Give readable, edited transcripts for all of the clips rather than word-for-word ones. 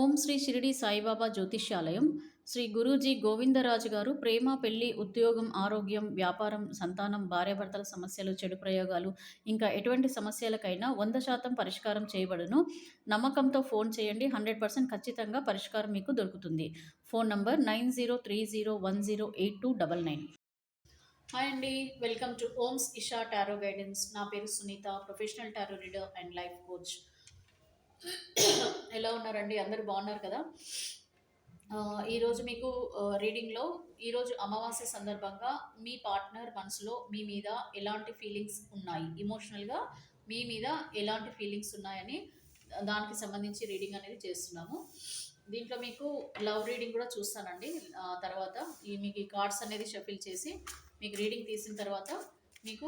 ఓం శ్రీ షిరిడి సాయిబాబా జ్యోతిష్యాలయం. శ్రీ గురూజీ గోవిందరాజు గారు ప్రేమ, పెళ్లి, ఉద్యోగం, ఆరోగ్యం, వ్యాపారం, సంతానం, భార్యాభర్తల సమస్యలు, చెడు ప్రయోగాలు, ఇంకా ఎటువంటి సమస్యలకైనా 100% పరిష్కారం చేయబడును. నమ్మకంతో ఫోన్ చేయండి. 100% ఖచ్చితంగా పరిష్కారం మీకు దొరుకుతుంది. Phone number 9030108299. హాయ్ అండి, welcome to Oms Isha tarot guidance. నా పేరు Sunitha, professional tarot reader and life coach. ఎలా ఉన్నారండి? అందరూ బాగున్నారు కదా? ఈరోజు మీకు రీడింగ్లో ఈరోజు అమావాస్య సందర్భంగా మీ పార్ట్నర్ మనసులో మీ మీద ఎలాంటి ఫీలింగ్స్ ఉన్నాయి, ఇమోషనల్గా మీ మీద ఎలాంటి ఫీలింగ్స్ ఉన్నాయని దానికి సంబంధించి రీడింగ్ అనేది చేస్తున్నాము. దీంట్లో మీకు లవ్ రీడింగ్ కూడా చూస్తానండి. తర్వాత మీకు ఈ కార్డ్స్ అనేది షఫిల్ చేసి మీకు రీడింగ్ తీసిన తర్వాత మీకు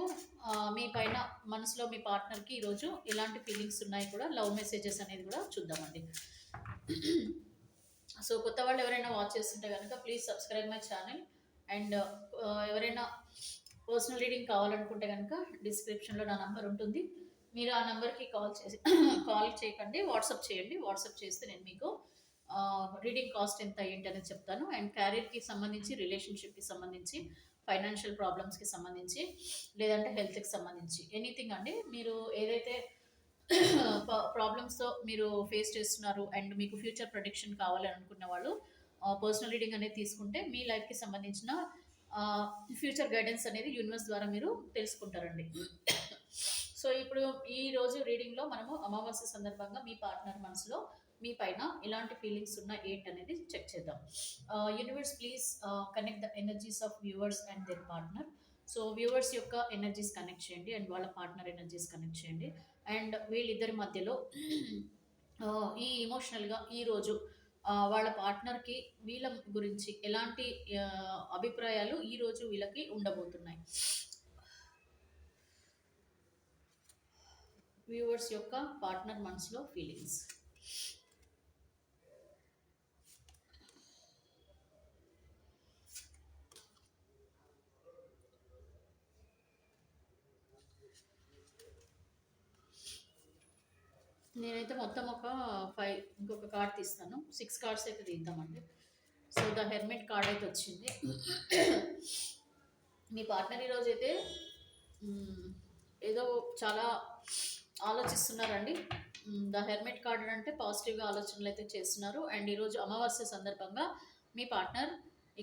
మీ పైన మనసులో మీ పార్ట్నర్కి ఈరోజు ఎలాంటి ఫీలింగ్స్ ఉన్నాయి కూడా లవ్ మెసేజెస్ అనేది కూడా చూద్దామండి. సో కొత్త వాళ్ళు ఎవరైనా వాచ్ చేస్తుంటే కనుక please subscribe my channel. And ఎవరైనా పర్సనల్ రీడింగ్ కావాలనుకుంటే కనుక డిస్క్రిప్షన్లో నా నంబర్ ఉంటుంది. మీరు ఆ నెంబర్కి కాల్ చేయకండి, వాట్సాప్ చేయండి. వాట్సాప్ చేస్తే నేను మీకు రీడింగ్ కాస్ట్ ఎంత ఏంటి అనేది చెప్తాను. అండ్ క్యారియర్కి సంబంధించి, రిలేషన్షిప్కి సంబంధించి, ఫైనాన్షియల్ ప్రాబ్లమ్స్కి సంబంధించి, లేదంటే హెల్త్కి సంబంధించి ఎనీథింగ్ అండి. మీరు ఏదైతే ప్రాబ్లమ్స్తో మీరు ఫేస్ చేస్తున్నారు అండ్ మీకు ఫ్యూచర్ ప్రొడిక్షన్ కావాలని అనుకున్న వాళ్ళు పర్సనల్ రీడింగ్ అనేది తీసుకుంటే మీ లైఫ్కి సంబంధించిన ఫ్యూచర్ గైడెన్స్ అనేది యూనివర్స్ ద్వారా మీరు తెలుసుకుంటారండి. సో ఇప్పుడు ఈ రోజు రీడింగ్లో మనము అమావాస్య సందర్భంగా మీ పార్ట్నర్ మనసులో మీ పైన ఎలాంటి ఫీలింగ్స్ ఉన్నా ఏంటి అనేది చెక్ చేద్దాం. Universe please connect the energies of viewers and their partner. So viewers యొక్క ఎనర్జీస్ కనెక్ట్ చేయండి అండ్ వాళ్ళ పార్ట్నర్ ఎనర్జీస్ కనెక్ట్ చేయండి. అండ్ వీళ్ళిద్దరి మధ్యలో ఈ ఇమోషనల్గా ఈరోజు వాళ్ళ పార్ట్నర్కి వీళ్ళ గురించి ఎలాంటి అభిప్రాయాలు ఈరోజు వీళ్ళకి ఉండబోతున్నాయి. వ్యూవర్స్ యొక్క పార్ట్నర్ మనసులో ఫీలింగ్స్. నేనైతే మొత్తం ఒక 5 ఇంకొక కార్డ్ తీస్తాను. 6 కార్డ్స్ అయితే తీద్దామండి. సో ద హెర్మిట్ కార్డ్ అయితే వచ్చింది. మీ పార్ట్నర్ ఈరోజు అయితే ఏదో చాలా ఆలోచిస్తున్నారండి. ద హెర్మిట్ కార్డ్ అంటే పాజిటివ్గా ఆలోచనలు అయితే చేస్తున్నారు. అండ్ ఈరోజు అమావాస్య సందర్భంగా మీ పార్ట్నర్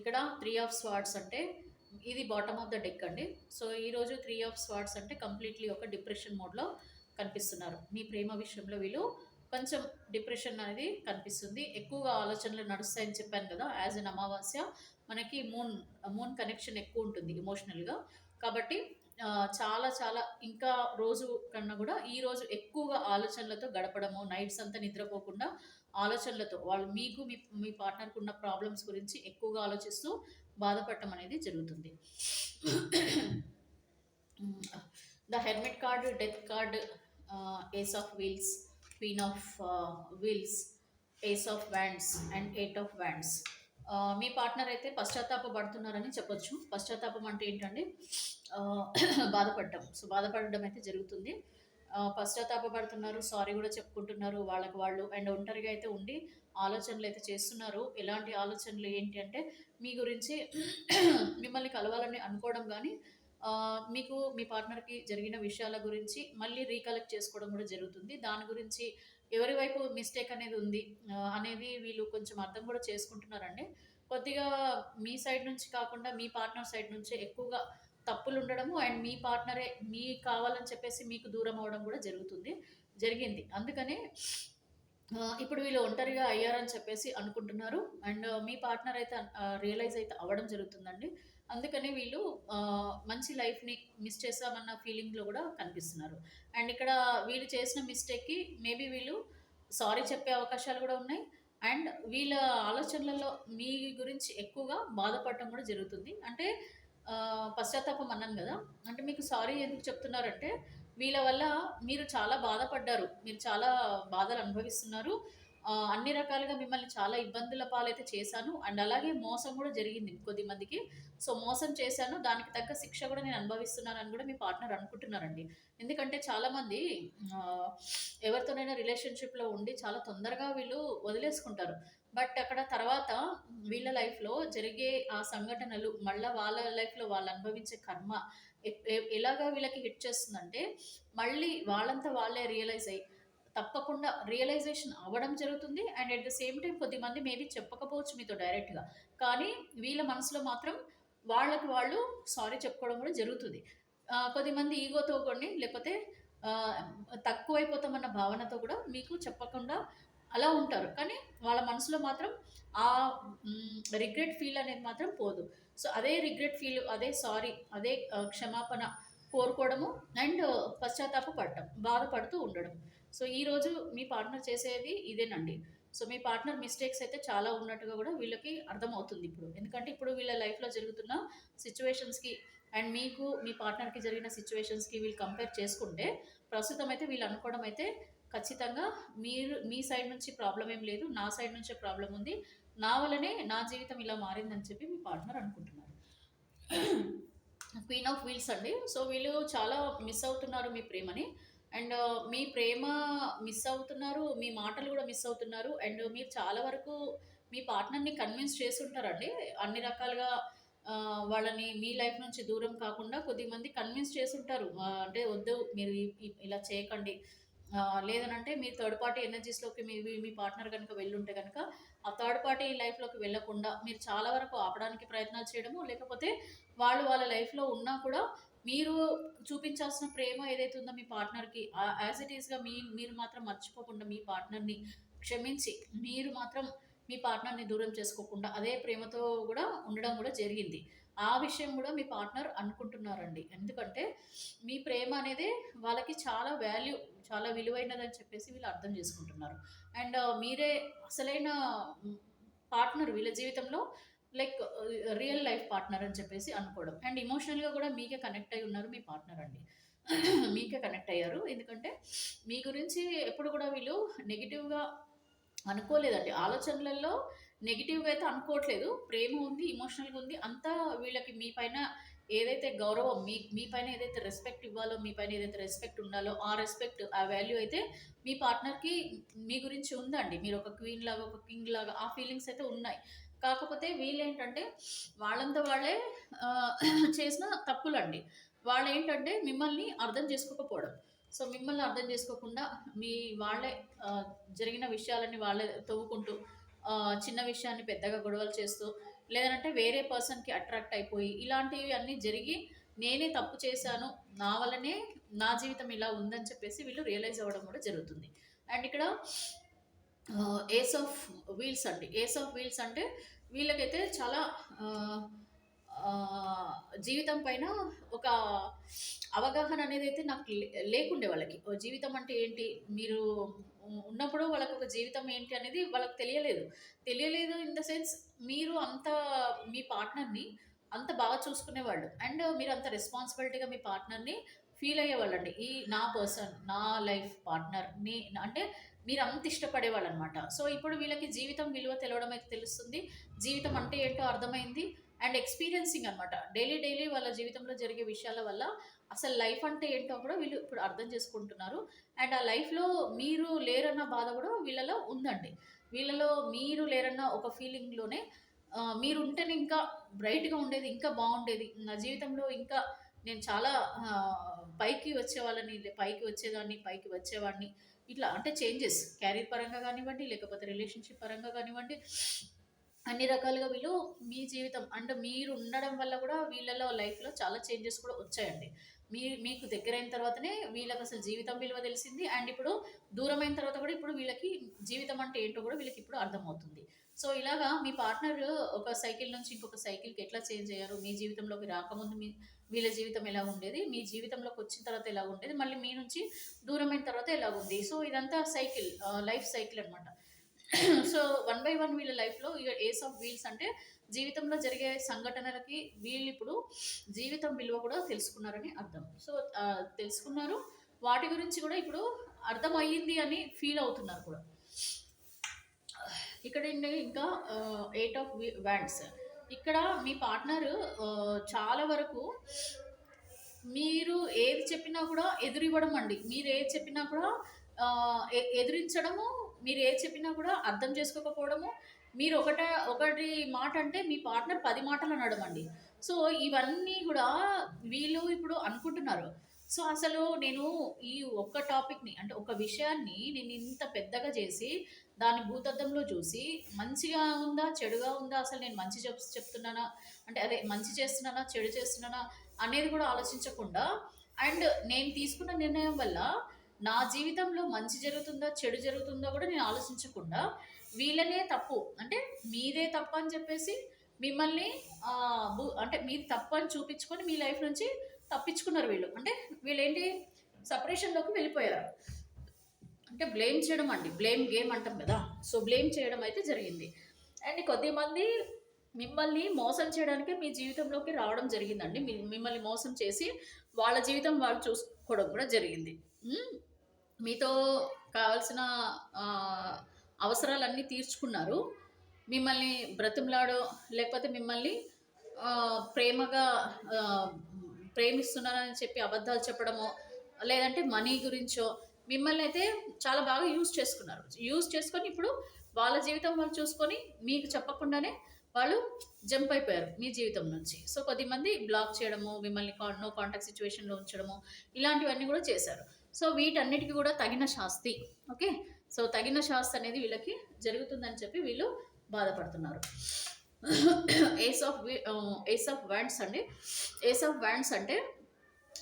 ఇక్కడ 3 ఆఫ్ స్వార్డ్స్ అంటే ఇది బాటమ్ ఆఫ్ ద డెక్ అండి. సో ఈరోజు 3 ఆఫ్ స్వార్డ్స్ అంటే కంప్లీట్లీ ఒక డిప్రెషన్ మోడ్లో కనిపిస్తున్నారు. మీ ప్రేమ విషయంలో వీళ్ళు కొంచెం డిప్రెషన్ అనేది కనిపిస్తుంది. ఎక్కువగా ఆలోచనలు నడుస్తాయని చెప్పాను కదా. యాజ్ అన్ అమావాస్య మనకి మూన్ కనెక్షన్ ఎక్కువ ఉంటుంది ఎమోషనల్గా. కాబట్టి చాలా చాలా ఇంకా రోజు కన్నా కూడా ఈ రోజు ఎక్కువగా ఆలోచనలతో గడపడము, నైట్స్ అంతా నిద్రపోకుండా ఆలోచనలతో వాళ్ళు మీకు మీ పార్ట్నర్కి ఉన్న ప్రాబ్లమ్స్ గురించి ఎక్కువగా ఆలోచిస్తూ బాధపడటం అనేది జరుగుతుంది. The hermit card, death card, ace of wheels, queen of wheels, ace of wands and 8 of wands. మీ పార్ట్నర్ అయితే పశ్చాత్తాపడుతున్నారని చెప్పొచ్చు. పశ్చాత్తాపం అంటే ఏంటంటే బాధపడటం. సో బాధపడడం అయితే జరుగుతుంది. పశ్చాత్తాపడుతున్నారు, సారీ కూడా చెప్పుకుంటున్నారు వాళ్ళకి వాళ్ళు. అండ్ ఒంటరిగా అయితే ఉండి ఆలోచనలు అయితే చేస్తున్నారు. ఎలాంటి ఆలోచనలు ఏంటి అంటే మీ గురించి మిమ్మల్ని కలవాలని అనుకోవడం కానీ, మీకు మీ పార్ట్నర్కి జరిగిన విషయాల గురించి మళ్ళీ రీకలెక్ట్ చేసుకోవడం కూడా జరుగుతుంది. దాని గురించి ఎవరి వైపు మిస్టేక్ అనేది ఉంది అనేది వీళ్ళు కొంచెం అర్థం కూడా చేసుకుంటున్నారండి. కొద్దిగా మీ సైడ్ నుంచి కాకుండా మీ పార్ట్నర్ సైడ్ నుంచే ఎక్కువగా తప్పులు ఉండడము అండ్ మీ పార్ట్నరే మీ కావాలని చెప్పేసి మీకు దూరం అవడం కూడా జరిగింది. అందుకనే ఇప్పుడు వీళ్ళు ఒంటరిగా అయ్యారని చెప్పేసి అనుకుంటున్నారు. అండ్ మీ పార్ట్నర్ అయితే రియలైజ్ అయితే అవ్వడం జరుగుతుందండి. అందుకని వీళ్ళు మంచి లైఫ్ని మిస్ చేసామన్న ఫీలింగ్లో కూడా కనిపిస్తున్నారు. అండ్ ఇక్కడ వీళ్ళు చేసిన మిస్టేక్కి మేబీ వీళ్ళు సారీ చెప్పే అవకాశాలు కూడా ఉన్నాయి. అండ్ వీళ్ళ ఆలోచనలలో మీ గురించి ఎక్కువగా బాధపడటం కూడా జరుగుతుంది. అంటే పశ్చాత్తాపం అన్నాను కదా. అంటే మీకు సారీ ఎందుకు చెప్తున్నారంటే వీళ్ళ వల్ల మీరు చాలా బాధపడ్డారు, మీరు చాలా బాధలు అనుభవిస్తున్నారు. అన్ని రకాలుగా మిమ్మల్ని చాలా ఇబ్బందుల పాలైతే చేశాను. అండ్ అలాగే మోసం గూడా జరిగింది కొద్దిమందికి. సో, మోసం చేశాను. దానికి తగ్గ శిక్ష గూడా నేను అనుభవిస్తున్నానని గూడా మీ పార్ట్నర్ అనుకుంటున్నారండి. ఎందుకంటే చాలామంది ఆహ్, ఎవరితోనైనా రిలేషన్‌షిప్‌లో ఉండి చాలా తొందరగా వీళ్ళు వదిలేసుకుంటారు. బట్ అక్కడ తర్వాత వీళ్ళ లైఫ్‌లో జరిగే ఆ సంఘటనలు, మళ్ళా వాళ్ళ లైఫ్‌లో వాళ్ళు అనుభవించే కర్మ ఎలాగా వీళ్ళకి హిట్ చేస్తుందంటే, మళ్ళీ వాళ్ళంతా వాళ్ళే రియలైజ్ అయ్యి, తప్పకుండా రియలైజేషన్ అవ్వడం జరుగుతుంది. And at the same time కొద్దిమంది మేబీ చెప్పకపోవచ్చు మీతో డైరెక్ట్‌గా. కానీ వీళ్ళ మనసులో మాత్రం వాళ్ళకి వాళ్ళు సారీ చెప్పుకోవడం కూడా జరుగుతుంది. కొద్దిమంది ఈగోతో కొన్ని లేకపోతే ఆహ్, తక్కువైపోతామన్న భావనతో కూడా మీకు చెప్పకుండా అలా ఉంటారు. కానీ వాళ్ళ మనసులో మాత్రం రిగ్రెట్ ఫీల్ అనేది మాత్రం పోదు. సో, అదే రిగ్రెట్ ఫీల్, అదే సారీ, అదే క్షమాపణ కోరుకోవడము అండ్ పశ్చాత్తాప పడటం, బాధపడుతూ ఉండడం. సో, ఈరోజు మీ పార్ట్నర్ చేసేది ఇదేనండి. సో, మీ పార్ట్నర్ మిస్టేక్స్ అయితే చాలా ఉన్నట్టుగా గూడా వీళ్ళకి అర్థమవుతుంది ఇప్పుడు. ఎందుకంటే ఇప్పుడు వీళ్ళ లైఫ్‌లో జరుగుతున్న సిట్యుయేషన్స్‌కి అండ్ మీకు, మీ పార్ట్నర్‌కి జరిగిన సిట్యుయేషన్స్‌కి వీళ్ళు కంపేర్ చేసుకుంటే, ప్రస్తుతం అయితే వీళ్ళు అనుకోవడం అయితే ఖచ్చితంగా మీ సైడ్ నుంచి ప్రాబ్లమ్ ఏం లేదు. నా సైడ్ నుంచే ప్రాబ్లమ్ ఉంది. నా వల్లనే నా జీవితం ఇలా మారిందని చెప్పి మీ పార్ట్నర్ అనుకుంటున్నారు. క్వీన్ ఆఫ్ వీల్స్ అండి. సో, వీళ్ళు చాలా మిస్ అవుతున్నారు మీ ప్రేమని. అండ్ మీ ప్రేమ మిస్ అవుతున్నారు. మీ మాటలు గూడా మిస్ అవుతున్నారు. అండ్ మీరు చాలా వరకు మీ పార్ట్నర్‌ని కన్విన్స్ చేసుంటారండి. అన్ని రకాలుగా వాళ్ళని మీ లైఫ్ నుంచి దూరం కాకుండా కొద్దిమంది కన్విన్స్ చేసుంటారు. అంటే వద్దు మీరు ఇలా చేయకండి. లేదనంటే మీరు థర్డ్ పార్టీ ఎనర్జీస్‌లోకి మీ పార్ట్నర్ గనుక వెళ్ళుంటే గనక, ఆ థర్డ్ పార్టీ లైఫ్‌లోకి వెళ్ళకుండా మీరు చాలా వరకు ఆపడానికి ప్రయత్నాలు చేయడము, లేకపోతే వాళ్ళు వాళ్ళ లైఫ్‌లో ఉన్నా కూడా మీరు చూపించాల్సిన ప్రేమ ఏదైతే ఉందో మీ పార్ట్నర్‌కి యాజ్ ఇట్ ఈస్‌గా మీరు మాత్రం మర్చిపోకుండా మీ పార్ట్నర్‌ని క్షమించి, మీరు మాత్రం మీ పార్ట్నర్‌ని దూరం చేసుకోకుండా అదే ప్రేమతో గూడా ఉండడం గూడా జరిగింది. ఆ విషయం గూడా మీ పార్ట్నర్ అనుకుంటున్నారండి. ఎందుకంటే మీ ప్రేమ అనేది వాళ్ళకి చాలా చాలా విలువైనదని చెప్పేసి వీళ్ళు అర్థం చేసుకుంటున్నారు. అండ్ మీరే అసలైన హ్మ్, పార్ట్నర్ వీళ్ళ జీవితంలో, లైక్ రియల్ లైఫ్ పార్ట్నర్ అని చెప్పేసి అనుకోవడం. అండ్ ఎమోషనల్‌గా గూడా మీకే కనెక్ట్ అయ్యి ఉన్నారు మీ పార్ట్నర్ అండి. మీకే కనెక్ట్ అయ్యారు. ఎందుకంటే మీ గురించి ఎప్పుడు గూడా వీళ్ళు నెగెటివ్‌గా అనుకోలేదండి. ఆలోచనలలో నెగెటివ్‌గా అయితే అనుకోవట్లేదు. ప్రేమ ఉంది, ఎమోషనల్‌గా ఉంది. అంతా వీళ్ళకి మీ పైన ఏదైతే గౌరవం, మీ పైన ఏదైతే రెస్పెక్ట్ ఇవ్వాలో, మీ పైన ఏదైతే రెస్పెక్ట్ ఉండాలో, ఆ రెస్పెక్ట్, ఆ వాల్యూ అయితే మీ పార్ట్నర్‌కి మీ గురించి ఉందండి. మీరు ఒక క్వీన్ లాగా, ఒక కింగ్ లాగా ఆ ఫీలింగ్స్ అయితే ఉన్నాయి. కాకపోతే వీళ్ళేంటంటే వాళ్ళంతా వాళ్ళే ఆహ్, చేసిన తప్పులండి. వాళ్ళేంటంటే మిమ్మల్ని అర్థం చేసుకోకపోవడం. సో, మిమ్మల్ని అర్థం చేసుకోకుండా మీ వాళ్ళే ఆహ్, జరిగిన విషయాలన్నీ వాళ్ళే తవ్వుకుంటూ, చిన్న విషయాన్ని పెద్దగా గొడవలు చేస్తూ, లేదంటే వేరే పర్సన్‌కి అట్రాక్ట్ అయిపోయి, ఇలాంటివి అన్నీ జరిగి, నేనే తప్పు చేశాను, నా వల్లనే నా జీవితం ఇలా ఉందని చెప్పేసి వీళ్ళు రియలైజ్ అవ్వడం కూడా జరుగుతుంది. అండ్ ఇక్కడ ఏస్ ఆఫ్ వీల్స్ అండి. ఏస్ ఆఫ్ వీల్స్ అంటే వీళ్ళకైతే చాలా ఆహ్, ఆహ్, జీవితం పైన ఒక అవగాహన అనేదైతే నాకు లేకుండే వాళ్ళకి. జీవితం అంటే ఏంటి? మీరు ఉన్నప్పుడు వాళ్ళకొక జీవితం ఏంటి అనేది వాళ్ళకి తెలియలేదు. తెలియలేదు ఇన్ ద సెన్స్ మీరు అంత మీ పార్ట్నర్‌ని అంత బాగా చూసుకునేవాళ్ళు. అండ్ మీరంత రెస్పాన్సిబిలిటీగా మీ పార్ట్నర్‌ని ఫీల్ అయ్యేవాళ్ళండి. నా పర్సన్, నా లైఫ్ పార్ట్నర్ అంటే మీరంత ఇష్టపడేవాళ్ళనమాట. సో, ఇప్పుడు వీళ్ళకి జీవితం విలువ తెలవడం అయితే తెలుస్తుంది. జీవితం అంటే ఏంటో అర్థమైంది. అండ్ ఎక్స్‌పీరియన్సింగ్ అనమాట. డైలీ వాళ్ళ జీవితంలో జరిగే విషయాల వల్ల అసలు లైఫ్ అంటే ఏంటో కూడా వీళ్ళు ఇప్పుడు అర్థం చేసుకుంటున్నారు. అండ్ ఆ లైఫ్‌లో మీరు లేరన్న బాధ గూడా వీళ్ళలో ఉందండి. వీళ్ళలో మీరు లేరన్న ఒక ఫీలింగ్‌లోనే మీరుంటేనే ఇంకా బ్రైట్‌గా ఉండేది, ఇంకా బావుండేది. నా జీవితంలో ఇంకా నేను చాలా పైకి వచ్చేవాళ్ళని, పైకి వచ్చేదాన్ని, పైకి వచ్చేవాడిని. ఇట్లా అంటే చేంజెస్ క్యారియర్ పరంగా గానివ్వండి, లేకపోతే రిలేషన్‌షిప్ పరంగా గానివ్వండి, అన్ని రకాలుగా వీళ్ళు మీ జీవితం అంటే మీరు ఉండడం వల్ల గూడా వీళ్ళలో లైఫ్‌లో చాలా చేంజెస్ కూడా వచ్చాయండి. మీకు దగ్గరైన తర్వాతనే వీళ్ళకసలు జీవితం విలువ తెలిసింది. అండ్ ఇప్పుడు దూరమైన తర్వాత గూడా ఇప్పుడు వీళ్ళకి జీవితం అంటే ఏంటో గూడా వీళ్ళకిప్పుడు అర్థమవుతుంది. సో, ఇలాగా మీ పార్ట్నర్ ఒక సైకిల్ నుంచి ఇంకొక సైకిల్‌కి ఎట్లా చేంజ్ అయ్యారు? మీ జీవితంలోకి రాకముందు వీళ్ళ జీవితం ఎలా ఉండేది? మీ జీవితంలోకొచ్చిన తర్వాత ఎలా ఉండేది? మళ్ళీ మీ నుంచి దూరమైన తర్వాత ఎలాగుంది? సో, ఇదంతా సైకిల్, లైఫ్ సైకిల్ అనమాట. సో, వన్ బై వన్ వీళ్ళ లైఫ్‌లో ఏస్ ఆఫ్ వీల్స్ అంటే జీవితంలో జరిగే సంఘటనలకి వీళ్ళిప్పుడు జీవితం విలువ కూడా తెలుసుకున్నారని అర్థం. సో, తెలుసుకున్నారు. వాటి గురించి కూడా ఇప్పుడు అర్థమయ్యింది అని ఫీల్ అవుతున్నారు కూడా. ఇక్కడండి ఇంకా 8 ఆఫ్ వ్యాండ్స్. ఇక్కడ మీ పార్ట్నర్ చాలా వరకు మీరు ఏది చెప్పినా కూడా ఎదురివ్వడం అండి. మీరు ఏది చెప్పినా కూడా ఎదిరించడము, మీరు ఏది చెప్పినా కూడా అర్థం చేసుకోకపోవడము, మీరు ఒకటి మాట అంటే మీ పార్ట్నర్ 10 మాటలు అనడం అండి. సో, ఇవన్నీ గూడా వీళ్ళు ఇప్పుడు అనుకుంటున్నారు. సో, అసలు నేను ఈ ఒక్క టాపిక్‌ని అంటే ఒక విషయాన్ని నేను ఇంత పెద్దగా చేసి, దాన్ని భూతద్దంలో చూసి, మంచిగా ఉందా? చెడుగా ఉందా? అసలు నేను మంచి చెప్తున్నానా? అంటే అదే మంచి చేస్తున్నానా? చెడు చేస్తున్నానా? అనేది కూడా ఆలోచించకుండా అండ్ నేను తీసుకున్న నిర్ణయం వల్ల నా జీవితంలో మంచి జరుగుతుందా చెడు జరుగుతుందో కూడా నేను ఆలోచించకుండా వీళ్ళనే తప్పు అంటే మీదే తప్పు అని చెప్పేసి మిమ్మల్ని అంటే మీది తప్పు అని చూపించుకొని మీ లైఫ్ నుంచి తప్పించుకున్నారు వీళ్ళు. అంటే వీళ్ళు ఏంటి సపరేషన్లోకి వెళ్ళిపోయారు. అంటే బ్లేమ్ చేయడం అండి, బ్లేమ్ గేమ్ అంటాం కదా. సో బ్లేమ్ చేయడం అయితే జరిగింది. అండ్ కొద్దిమంది మిమ్మల్ని మోసం చేయడానికి మీ జీవితంలోకి రావడం జరిగిందండి. మిమ్మల్ని మోసం చేసి వాళ్ళ జీవితం వాళ్ళు చూసుకోవడం కూడా జరిగింది. మీతో కావాల్సిన అవసరాలన్నీ తీర్చుకున్నారు. మిమ్మల్ని బ్రతిమలాడో లేకపోతే మిమ్మల్ని ప్రేమగా ప్రేమిస్తున్నానని చెప్పి అబద్ధాలు చెప్పడమో లేదంటే మనీ గురించో మిమ్మల్ని అయితే చాలా బాగా యూజ్ చేసుకున్నారు. యూజ్ చేసుకొని ఇప్పుడు వాళ్ళ జీవితం వాళ్ళు చూసుకొని మీకు చెప్పకుండానే వాళ్ళు జంప్ అయిపోయారు మీ జీవితం నుంచి. సో కొద్దిమంది బ్లాక్ చేయడము, మిమ్మల్ని నో కాంటాక్ట్ సిచ్యువేషన్లో ఉంచడము, ఇలాంటివన్నీ కూడా చేశారు. సో వీటన్నిటికీ కూడా తగిన శాస్తి. ఓకే, సో తగిన శాస్తి అనేది వీళ్ళకి జరుగుతుందని చెప్పి వీళ్ళు బాధపడుతున్నారు. ఏస్ ఆఫ్ వ్యాండ్స్ అండి. ఏస్ ఆఫ్ వ్యాండ్స్ అంటే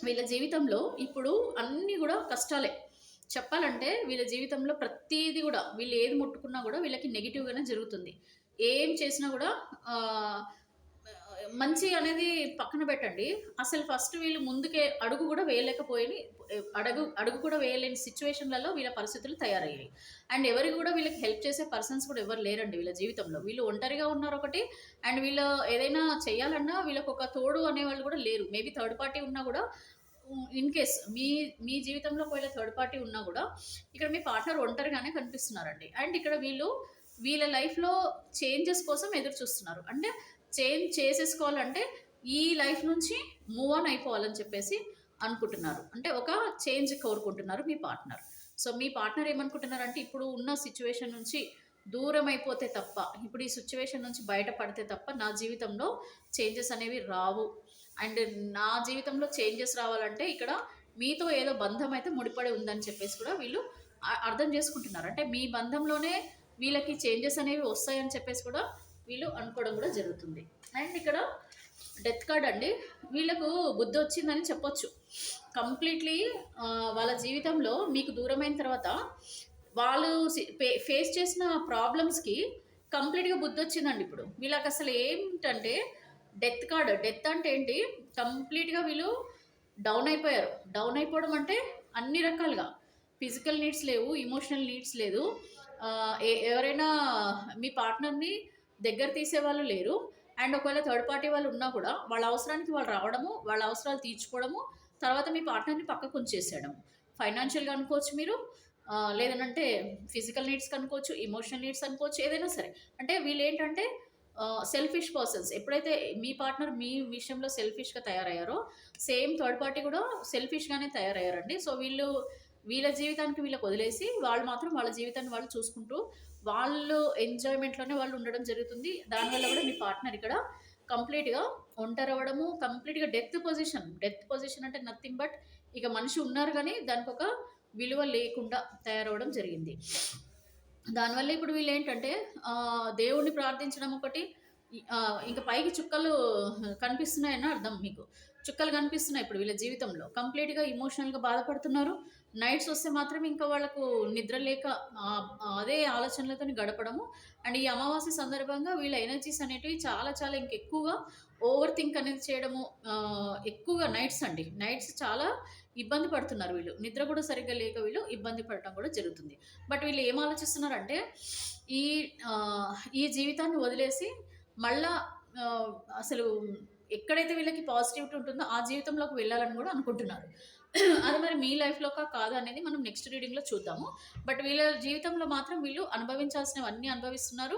వీళ్ళ జీవితంలో ఇప్పుడు అన్నీ కూడా కష్టాలే. చెప్పాలంటే వీళ్ళ జీవితంలో ప్రతీది కూడా వీళ్ళు ఏది ముట్టుకున్నా కూడా వీళ్ళకి నెగిటివ్గానే జరుగుతుంది. ఏం చేసినా కూడా మంచి అనేది పక్కన పెట్టండి, అసలు ఫస్ట్ వీళ్ళు ముందుకే అడుగు కూడా వేయలేకపోయి అడుగు కూడా వేయలేని సిచ్యువేషన్లలో వీళ్ళ పరిస్థితులు తయారయ్యాయి. అండ్ ఎవరికి కూడా వీళ్ళకి హెల్ప్ చేసే పర్సన్స్ కూడా ఎవరు లేరండి వీళ్ళ జీవితంలో. వీళ్ళు ఒంటరిగా ఉన్నారు ఒకటి, అండ్ వీళ్ళు ఏదైనా చేయాలన్నా వీళ్ళకి ఒక తోడు అనేవాళ్ళు కూడా లేరు. మేబీ థర్డ్ పార్టీ ఉన్నా కూడా ఇన్ కేస్ మీ జీవితంలో ఒకవేళ థర్డ్ పార్టీ ఉన్నా కూడా ఇక్కడ మీ పార్ట్నర్ ఒంటరిగానే కనిపిస్తున్నారండి. అండ్ ఇక్కడ వీళ్ళ లైఫ్లో చేంజెస్ కోసం ఎదురు చూస్తున్నారు. అంటే చేంజ్ చేసేసుకోవాలంటే ఈ లైఫ్ నుంచి మూవ్ ఆన్ అయిపోవాలని చెప్పేసి అనుకుంటున్నారు. అంటే ఒక చేంజ్ కోరుకుంటున్నారు మీ పార్ట్నర్. సో మీ పార్ట్నర్ ఏమనుకుంటున్నారంటే ఇప్పుడు ఉన్న సిచ్యువేషన్ నుంచి దూరం అయిపోతే తప్ప, ఇప్పుడు ఈ సిచ్యువేషన్ నుంచి బయటపడితే తప్ప నా జీవితంలో చేంజెస్ అనేవి రావు. అండ్ నా జీవితంలో చేంజెస్ రావాలంటే ఇక్కడ మీతో ఏదో బంధం అయితే ముడిపడి ఉందని చెప్పేసి కూడా వీళ్ళు అర్థం చేసుకుంటున్నారు. అంటే మీ బంధంలోనే వీళ్ళకి చేంజెస్ అనేవి వస్తాయని చెప్పేసి కూడా వీళ్ళు అనుకోవడం కూడా జరుగుతుంది. అండ్ ఇక్కడ డెత్ కార్డ్ అండి. వీళ్ళకు బుద్ధి వచ్చిందని చెప్పొచ్చు. కంప్లీట్లీ వాళ్ళ జీవితంలో మీకు దూరమైన తర్వాత వాళ్ళు ఫేస్ చేసిన ప్రాబ్లమ్స్కి కంప్లీట్గా బుద్ధి వచ్చిందండి. ఇప్పుడు వీళ్ళకి అసలు ఏంటంటే డెత్ కార్డ్. డెత్ అంటే ఏంటి, కంప్లీట్గా వీళ్ళు డౌన్ అయిపోయారు. డౌన్ అయిపోవడం అంటే అన్ని రకాలుగా ఫిజికల్ నీడ్స్ లేవు, ఇమోషనల్ నీడ్స్ లేదు. ఎవరైనా మీ పార్ట్నర్ని దగ్గర తీసేవాళ్ళు లేరు. అండ్ ఒకవేళ థర్డ్ పార్టీ వాళ్ళు ఉన్నా కూడా వాళ్ళ అవసరానికి వాళ్ళు రావడము, వాళ్ళ అవసరాలు తీర్చుకోవడము, తర్వాత మీ పార్ట్నర్ని పక్కకు ఉంచేసేయడం. ఫైనాన్షియల్గా అనుకోవచ్చు మీరు, లేదనంటే ఫిజికల్ నీడ్స్ అనుకోవచ్చు, ఇమోషనల్ నీడ్స్ అనుకోవచ్చు, ఏదైనా సరే. అంటే వీళ్ళు ఏంటంటే సెల్ఫిష్ పర్సన్స్. ఎప్పుడైతే మీ పార్ట్నర్ మీ విషయంలో సెల్ఫిష్గా తయారయ్యారో సేమ్ థర్డ్ పార్టీ కూడా సెల్ఫిష్గానే తయారయ్యారండి. సో వీళ్ళ జీవితానికి వీళ్ళకి వదిలేసి వాళ్ళు మాత్రం వాళ్ళ జీవితాన్ని వాళ్ళు చూసుకుంటూ వాళ్ళు ఎంజాయ్మెంట్లోనే వాళ్ళు ఉండడం జరుగుతుంది. దానివల్ల కూడా మీ పార్ట్నర్ ఇక్కడ కంప్లీట్గా ఒంటరవ్వడము, కంప్లీట్గా డెత్ పొజిషన్ అంటే నథింగ్ బట్ ఇక మనిషి ఉన్నారు కానీ దానికి ఒక విలువ లేకుండా తయారవడం జరిగింది. దానివల్ల ఇప్పుడు వీళ్ళు ఏంటంటే దేవుణ్ణి ప్రార్థించడం ఒకటి, ఇంకా పైకి చుక్కలు కనిపిస్తున్నాయని అర్థం. మీకు చుక్కలు కనిపిస్తున్నాయి ఇప్పుడు వీళ్ళ జీవితంలో. కంప్లీట్గా ఇమోషనల్గా బాధపడుతున్నారు. నైట్స్ వస్తే మాత్రం ఇంకా వాళ్ళకు నిద్ర లేక అదే ఆలోచనలతో గడపడము. అండ్ ఈ అమావాస్య సందర్భంగా వీళ్ళ ఎనర్జీస్ అనేటివి చాలా చాలా ఇంకెక్కువగా ఓవర్ థింక్ అనేది చేయడము, ఎక్కువగా నైట్స్ చాలా ఇబ్బంది పడుతున్నారు వీళ్ళు. నిద్ర కూడా సరిగ్గా లేక వీళ్ళు ఇబ్బంది పడటం కూడా జరుగుతుంది. బట్ వీళ్ళు ఏం ఆలోచిస్తున్నారంటే ఈ జీవితాన్ని వదిలేసి మళ్ళా అసలు ఎక్కడైతే వీళ్ళకి పాజిటివిటీ ఉంటుందో ఆ జీవితంలోకి వెళ్ళాలని కూడా అనుకుంటున్నారు. అది మరి మీ లైఫ్‌లోకా కాదా అనేది మనం నెక్స్ట్ రీడింగ్‌లో చూద్దాము. బట్ వీళ్ళ జీవితంలో మాత్రం వీళ్ళు అనుభవించాల్సినవన్నీ అనుభవిస్తున్నారు.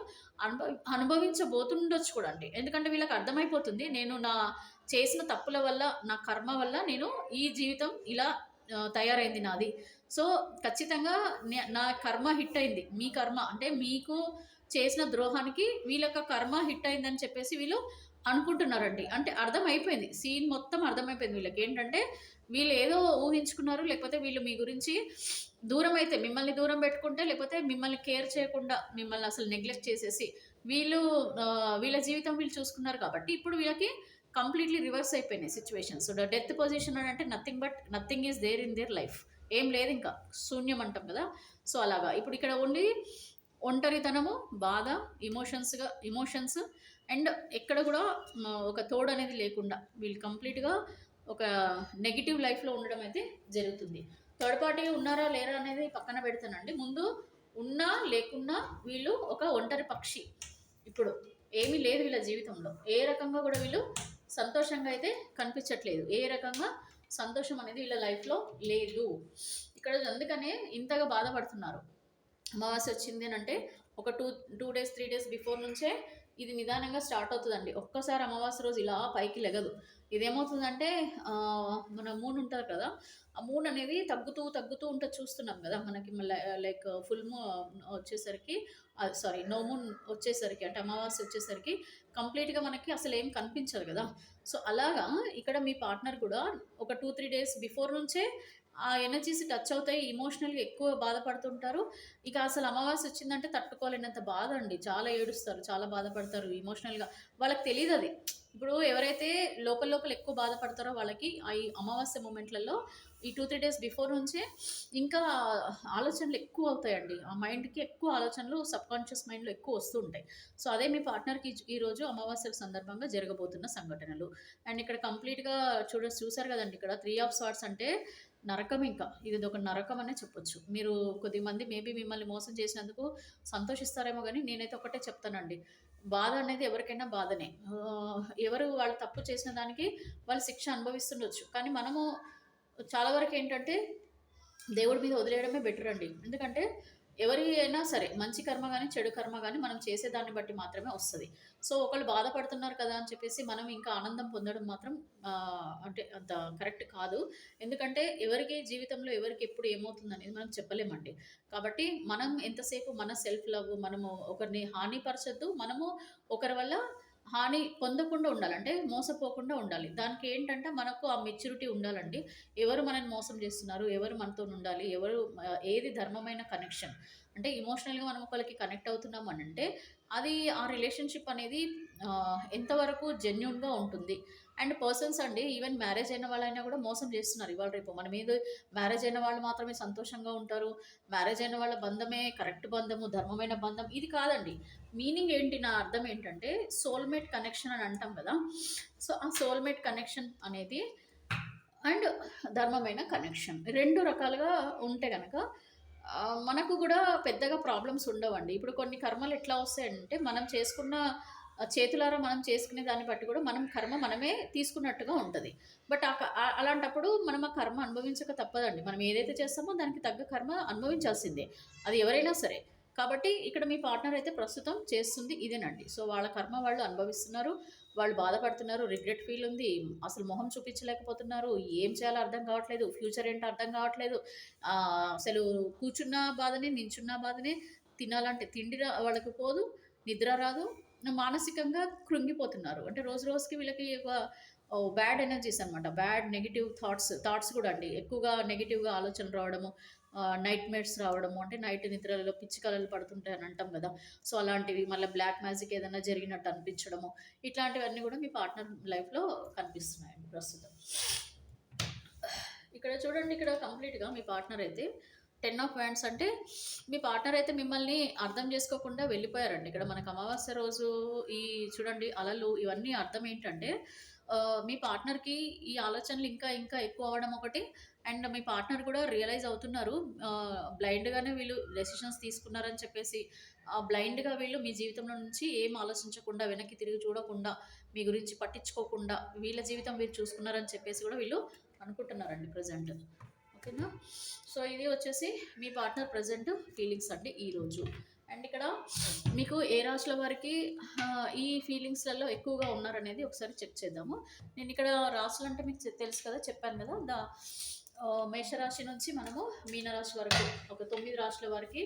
అనుభవించబోతుండొచ్చు కూడా అండి. ఎందుకంటే వీళ్ళకి అర్థమైపోతుంది. నేను నా చేసిన తప్పుల వల్ల, నా కర్మ వల్ల నేను ఈ జీవితం ఇలా తయారైంది నాది. సో, ఖచ్చితంగా నా కర్మ హిట్ అయింది. మీ కర్మ అంటే మీకు చేసిన ద్రోహానికి వీళ్ళొక కర్మ హిట్ అయిందని చెప్పేసి వీళ్ళు అనుకుంటున్నారండి. అంటే అర్థమైపోయింది. సీన్ మొత్తం అర్థమైపోయింది వీళ్ళకేంటంటే, వీళ్ళేదో ఊహించుకున్నారు. లేకపోతే వీళ్ళు మీ గురించి దూరమైతే మిమ్మల్ని దూరం పెట్టుకుంటే, లేకపోతే మిమ్మల్ని కేర్ చేయకుండా, మిమ్మల్ని అసలు నెగ్లెక్ట్ చేసేసి, వీళ్ళు వీళ్ళ జీవితం వీళ్ళు చూసుకున్నారు కాబట్టి, ఇప్పుడు వీళ్ళకి కంప్లీట్‌లీ రివర్స్ అయిపోయినాయి సిట్యుయేషన్స్. డెత్ పొజిషన్ అని అంటే nothing is there in their life. ఏం లేదింకా. శూన్యం అంటాం కదా! సో, అలాగా. ఇప్పుడు ఇక్కడ ఓన్లీ ఒంటరితనము, బాధ, ఎమోషన్స్ అండ్ ఎక్కడ కూడా ఒక తోడనేది లేకుండా వీళ్ళు కంప్లీట్‌గా ఒక నెగెటివ్ లైఫ్‌లో ఉండడం అయితే జరుగుతుంది. థర్డ్ పార్టీ ఉన్నారా? లేరా? అనేది పక్కన పెడతానండి. ముందు ఉన్నా, లేకున్నా వీళ్ళు ఒక ఒంటరి పక్షి. ఇప్పుడు ఏమీ లేదు వీళ్ళ జీవితంలో. ఏ రకంగా కూడా వీళ్ళు సంతోషంగా అయితే కనిపించట్లేదు. ఏ రకంగా సంతోషం అనేది వీళ్ళ లైఫ్‌లో లేదు. ఇక్కడ అందుకనే ఇంతగా బాధపడుతున్నారు. అమావాస్య వచ్చింది అంటే ఒక 2 డేస్ 3 డేస్ బిఫోర్ నుంచే ఇది నిదానంగా స్టార్ట్ అవుతుందండి. ఒక్కసారి అమావాస్య రోజు ఇలా పైకి లెగదు. ఇదేమవుతుందంటే మన మూన్ ఉంటుంది కదా! ఆ మూన్ అనేది తగ్గుతూ ఉంటది చూస్తున్నాం కదా! మనకి లైక్ ఫుల్ మూన్ వచ్చేసరికి సారీ నో మూన్ వచ్చేసరికి అంటే అమావాస్య వచ్చేసరికి కంప్లీట్‌గా మనకి అసలేం కనిపించదు కదా! సో, అలాగా ఇక్కడ మీ పార్ట్నర్ కూడా ఒక 2, 3 డేస్ బిఫోర్ నుంచే ఆ ఎనర్జీస్ టచ్ అవుతాయి. ఎమోషనల్‌గా ఎక్కువ బాధపడుతుంటారు. ఇక అసలు అమావాస్య వచ్చిందంటే తట్టుకోలేనంత బాధ అండి. చాలా ఏడుస్తారు. చాలా బాధపడతారు ఎమోషనల్‌గా. వాళ్ళకి తెలీదది. ఇప్పుడు ఎవరైతే లోపల ఎక్కువ బాధపడతారో వాళ్ళకి ఈ అమావాస్య మూమెంట్‌లలో ఈ 2, 3 డేస్ బిఫోర్ నుంచే ఇంకా ఆలోచనలు ఎక్కువ అవుతాయండి. ఆ మైండ్‌కి ఎక్కువ ఆలోచనలు సబ్‌కాన్షియస్ మైండ్‌లో ఎక్కువ వస్తూ ఉంటాయి. సో, అదే మీ పార్ట్నర్‌కి ఈరోజు అమావాస్య సందర్భంగా జరగబోతున్న సంఘటనలు. అండ్ ఇక్కడ కంప్లీట్‌గా చూసారు కదండీ ఇక్కడ 3 ఆఫ్ స్వార్డ్స్ అంటే నరకం ఇంకా. ఇదొక నరకం అనే చెప్పొచ్చు. మీరు కొద్దిమంది మేబీ మిమ్మల్ని మోసం చేసినందుకు సంతోషిస్తారేమో గానీ, నేనైతే ఒకటే చెప్తానండి. బాధ అనేది ఎవరికైనా బాధనే. ఎవరు వాళ్ళు తప్పు చేసిన దానికి వాళ్ళు శిక్ష అనుభవిస్తుండొచ్చు. కానీ మనము చాలా వరకేంటంటే దేవుడి మీద వదిలేయడమే బెటర్ అండి. ఎందుకంటే ఎవరి అయినా సరే మంచి కర్మ గాని, చెడు కర్మ గాని మనం చేసేదాన్ని బట్టి మాత్రమే వస్తది. సో, ఒకళ్ళు బాధపడుతున్నారు కదా అని చెప్పేసి మనం ఇంకా ఆనందం పొందడం మాత్రం అంటే అంత కరెక్ట్ కాదు. ఎందుకంటే ఎవరికి జీవితంలో ఎవరికి ఎప్పుడు ఏమవుతుందనేది మనం చెప్పలేమండి. కాబట్టి మనం ఎంతసేపు మన సెల్ఫ్ లవ్ మనము ఒకరిని హానిపరచొద్దు. మనము ఒకరి వల్ల హాని పొందకుండా ఉండాలి. అంటే మోసపోకుండా ఉండాలి. దానికి ఏంటంటే మనకు ఆ మెచ్యూరిటీ ఉండాలండి. ఎవరు మనల్ని మోసం చేస్తున్నారు? ఎవరు మనతోనుండాలి? ఏది ధర్మమైన కనెక్షన్? అంటే ఎమోషనల్‌గా మనం ఒకళ్ళకి కనెక్ట్ అవుతున్నాం అనంటే, అది ఆ రిలేషన్‌షిప్ అనేది ఎంతవరకు జెన్యూన్‌గా ఉంటుంది. అండ్ పర్సన్స్ అండి ఈవెన్ మ్యారేజ్ అయిన వాళ్ళైనా కూడా మోసం చేస్తున్నారు ఇవాళ రేపు. మన మీద మ్యారేజ్ అయిన వాళ్ళు మాత్రమే సంతోషంగా ఉంటారు. మ్యారేజ్ అయిన వాళ్ళ బంధమే కరెక్ట్ బంధము, ధర్మమైన బంధం ఇది కాదండి. మీనింగ్ ఏంటి? నా అర్థం ఏంటంటే సోల్‌మేట్ కనెక్షన్ అని అంటాం కదా! సో, ఆ సోల్‌మేట్ కనెక్షన్ అనేది అండ్ ధర్మమైన కనెక్షన్. 2 రకాలుగా ఉంటే గనక మనకు గూడా పెద్దగా ప్రాబ్లమ్స్ ఉండవండి. ఇప్పుడు కొన్ని కర్మలు ఎట్లా వస్తాయంటే, మనం చేసుకున్న చేతులారా మనం చేసుకునే దాన్ని బట్టి గూడా మనం కర్మ మనమే తీసుకున్నట్టుగా ఉంటది. బట్ అలాంటప్పుడు మనం ఆ కర్మ అనుభవించక తప్పదండి. మనం ఏదైతే చేస్తామో దానికి తగ్గ కర్మ అనుభవించాల్సిందే. అది ఎవరైనా సరే. కాబట్టి ఇక్కడ మీ పార్ట్నర్ అయితే ప్రస్తుతం చేస్తుంది ఇదేనండి. సో, వాళ్ళ కర్మ వాళ్ళు అనుభవిస్తున్నారు. వాళ్ళు బాధపడుతున్నారు. రిగ్రెట్ ఫీల్ ఉంది. అసలు మొహం చూపించలేకపోతున్నారు. ఏం చేయాలో అర్థం కావట్లేదు. ఫ్యూచర్ ఏంటో అర్థం కావట్లేదు. అసలు కూర్చున్న బాధనే, నించున్న బాధనే, తినాలంటే తిండి వాళ్ళకి పోదు, నిద్ర రాదు. మానసికంగా కృంగిపోతున్నారు. అంటే రోజు రోజుకి వీళ్ళకి ఒక బ్యాడ్ ఎనర్జీస్ అనమాట. బ్యాడ్ నెగెటివ్ థాట్స్ కూడా అండి. ఎక్కువగా నెగెటివ్‌గా ఆలోచనలు రావడము, నైట్ మేర్స్ రావడము. అంటే నైట్ నిద్రలలో పిచ్చి కలలు పడుతుంటాయని అంటాం గదా! సో, అలాంటివి మళ్ళీ బ్లాక్ మ్యాజిక్ ఏదైనా జరిగినట్టు అనిపించడము. ఇట్లాంటివన్నీ గూడా మీ పార్ట్నర్ లైఫ్‌లో కనిపిస్తున్నాయండి ప్రస్తుతం. ఇక్కడ చూడండి ఇక్కడ కంప్లీట్‌గా మీ పార్ట్నర్ అయితే 10 ఆఫ్ వ్యాండ్స్ అంటే మీ పార్ట్నర్ అయితే మిమ్మల్ని అర్థం చేసుకోకుండా వెళ్ళిపోయారండి. ఇక్కడ మనకు అమావాస్య రోజు ఈ చూడండి అలలు ఇవన్నీ అర్థం ఏంటంటే మీ పార్ట్నర్‌కి ఈ ఆలోచనలు ఇంకా ఎక్కువ అవ్వడం ఒకటి. అండ్ మీ పార్ట్నర్ కూడా రియలైజ్ అవుతున్నారు. బ్లైండ్‌గానే వీళ్ళు డెసిషన్స్ తీసుకున్నారని చెప్పేసి బ్లైండ్‌గా వీళ్ళు మీ జీవితంలో నుంచి ఏం ఆలోచించకుండా, వెనక్కి తిరిగి చూడకుండా, మీ గురించి పట్టించుకోకుండా వీళ్ళ జీవితం వీళ్ళు చూసుకున్నారని చెప్పేసి కూడా వీళ్ళు అనుకుంటున్నారండి ప్రజెంట్. ఓకేనా? సో ఇది వచ్చేసి మీ పార్ట్నర్ ప్రజెంట్ ఫీలింగ్స్ అండి ఈరోజు. అండ్ ఇక్కడ మీకు ఏ రాశుల వారికి ఈ ఫీలింగ్స్లలో ఎక్కువగా ఉన్నారనేది ఒకసారి చెక్ చేద్దాము. నేను ఇక్కడ రాశులు అంటే మీకు తెలుసు కదా, చెప్పాను కదా, మేషరాశి నుంచి మనము మీనరాశి వరకు ఒక 9 రాశుల వారికి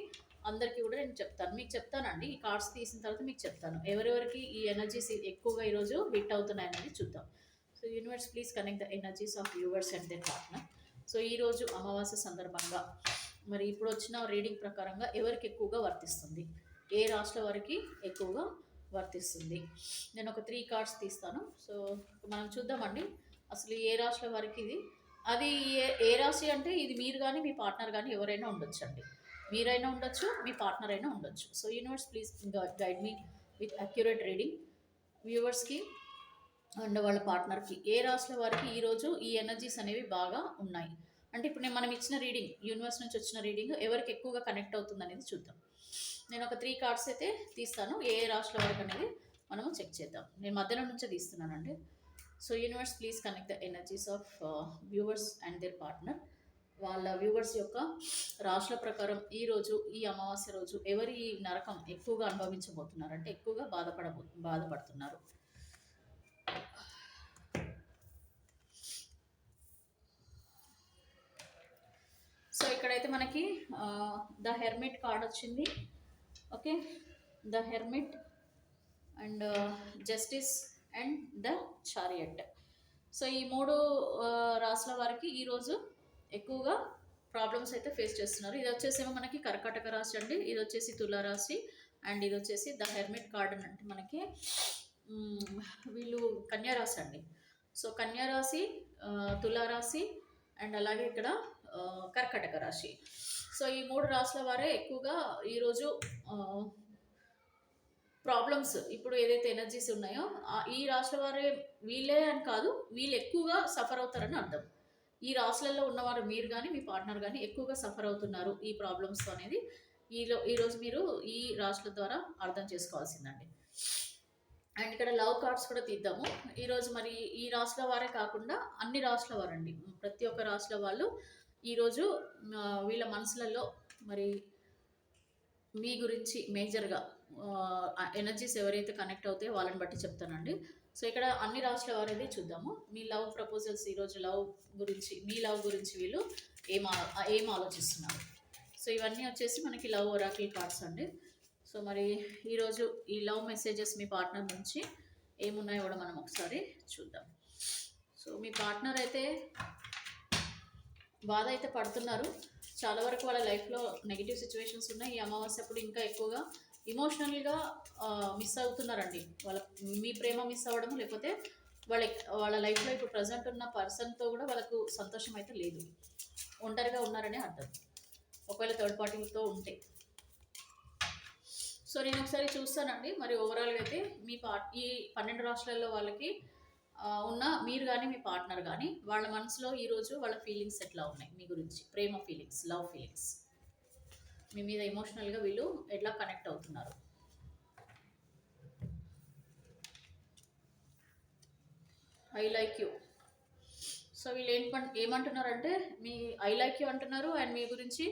అందరికీ కూడా నేను చెప్తాను, మీకు చెప్తానండి. ఈ కార్డ్స్ తీసిన తర్వాత మీకు చెప్తాను ఎవరెవరికి ఈ ఎనర్జీస్ ఎక్కువగా ఈరోజు హిట్ అవుతున్నాయి అనేది చూద్దాం. So universe please connect the energies of viewers and there partner. So ఈరోజు అమావాస్య సందర్భంగా మరి ఇప్పుడు వచ్చిన రీడింగ్ ప్రకారంగా ఎవరికి ఎక్కువగా వర్తిస్తుంది, ఏ రాశుల వారికి ఎక్కువగా వర్తిస్తుంది, నేను ఒక 3 కార్డ్స్ తీస్తాను. సో మనం చూద్దామండి అసలు ఏ రాశుల వారికి ఇది. అది ఏ రాశి అంటే ఇది మీరు కానీ మీ పార్ట్నర్ కానీ ఎవరైనా ఉండొచ్చు అండి, మీరైనా ఉండొచ్చు మీ పార్ట్నర్ అయినా ఉండొచ్చు. So universe please guide me with accurate reading వ్యూవర్స్కి అండ్ వాళ్ళ పార్ట్నర్కి ఏ రాశుల వారికి ఈరోజు ఈ ఎనర్జీస్ అనేవి బాగా ఉన్నాయి. అంటే ఇప్పుడు మనం ఇచ్చిన రీడింగ్, యూనివర్స్ నుంచి వచ్చిన రీడింగ్ ఎవరికి ఎక్కువగా కనెక్ట్ అవుతుంది అనేది చూద్దాం. నేను ఒక 3 కార్డ్స్ అయితే తీస్తాను, ఏ రాశుల వారికి అనేది మనము చెక్ చేద్దాం. నేను మధ్యలో నుంచే తీస్తున్నానండి. So universe please connect the energies of viewers and their partner. వాళ్ళ వ్యూవర్స్ యొక్క రాశుల ప్రకారం ఈరోజు ఈ అమావాస్య రోజు ఎవరి నరకం ఎక్కువగా అనుభవించబోతున్నారు, అంటే ఎక్కువగా బాధపడుతున్నారు. సో ఇక్కడైతే మనకి ద హెర్మిట్ కార్డ్ వచ్చింది. Okay, the hermit and justice and the chariot. So ఈ 3 రాశుల వారికి ఈరోజు ఎక్కువగా ప్రాబ్లమ్స్ అయితే ఫేస్ చేస్తున్నారు. ఇది వచ్చేసేమో మనకి కర్కాటక రాశి అండి, ఇది వచ్చేసి తులారాశి అండ్ ఇది వచ్చేసి ద హెర్మిట్ కార్డ్ అంటే మనకి వీళ్ళు కన్యారాశి అండి. సో కన్యారాశి, తులారాశి అండ్ అలాగే ఇక్కడ కర్కాటక రాశి. సో ఈ 3 రాశుల వారే ఎక్కువగా ఈరోజు ప్రాబ్లమ్స్, ఇప్పుడు ఏదైతే ఎనర్జీస్ ఉన్నాయో ఈ రాశుల వారే వీళ్ళే అని కాదు, వీళ్ళు ఎక్కువగా సఫర్ అవుతారని అర్థం. ఈ రాశులలో ఉన్నవారు మీరు కానీ మీ పార్ట్నర్ కానీ ఎక్కువగా సఫర్ అవుతున్నారు ఈ ప్రాబ్లమ్స్తో అనేది ఈరోజు మీరు ఈ రాశుల ద్వారా అర్థం చేసుకోవాల్సిందండి. అండ్ ఇక్కడ లవ్ కార్డ్స్ కూడా తీద్దాము ఈరోజు. మరి ఈ రాశుల వారే కాకుండా అన్ని రాశుల వారండి, ప్రతి ఒక్క రాశుల వాళ్ళు ఈరోజు వీళ్ళ మనసులలో మరి మీ గురించి మేజర్గా ఎనర్జీస్ ఎవరైతే కనెక్ట్ అవుతాయో వాళ్ళని బట్టి చెప్తానండి. సో ఇక్కడ అన్ని రాశుల వారిది చూద్దాము. మీ లవ్ ప్రపోజల్స్ ఈరోజు లవ్ గురించి, మీ లవ్ గురించి వీళ్ళు ఏం ఆలోచిస్తున్నారు. సో ఇవన్నీ వచ్చేసి మనకి లవ్ ఒరాకిల్ కార్డ్స్ అండి. సో మరి ఈరోజు ఈ లవ్ మెసేజెస్ మీ పార్ట్నర్ నుంచి ఏమున్నాయో కూడా మనం ఒకసారి చూద్దాం. సో మీ పార్ట్నర్ అయితే బాధ అయితే పడుతున్నారు, చాలా వరకు వాళ్ళ లైఫ్లో నెగిటివ్ సిచ్యువేషన్స్ ఉన్నాయి. ఈ అమావాస్య అప్పుడు ఇంకా ఎక్కువగా ఇమోషనల్గా మిస్ అవుతున్నారండి. మీ ప్రేమ మిస్ అవ్వడము, లేకపోతే వాళ్ళ లైఫ్లో ఇప్పుడు ప్రజెంట్ ఉన్న పర్సన్తో కూడా వాళ్ళకు సంతోషం అయితే లేదు, ఒంటరిగా ఉన్నారనే అర్థం ఒకవేళ థర్డ్ పార్టీతో ఉంటే. సో నేను ఒకసారి చూస్తానండి మరి ఓవరాల్గా అయితే ఈ 12 రాష్ట్రాల్లో వాళ్ళకి ఉన్న మీరు కానీ మీ పార్ట్నర్ కానీ వాళ్ళ మనసులో ఈరోజు వాళ్ళ ఫీలింగ్స్ ఎట్లా ఉన్నాయి మీ గురించి, ప్రేమ ఫీలింగ్స్, లవ్ ఫీలింగ్స్, మీ మీద ఎమోషనల్గా వీళ్ళు ఎట్లా కనెక్ట్ అవుతున్నారు. I like you. సో వీళ్ళు ఏమంటున్నారంటే మీ ఐ లైక్ యూ అంటున్నారు అండ్ మీ గురించి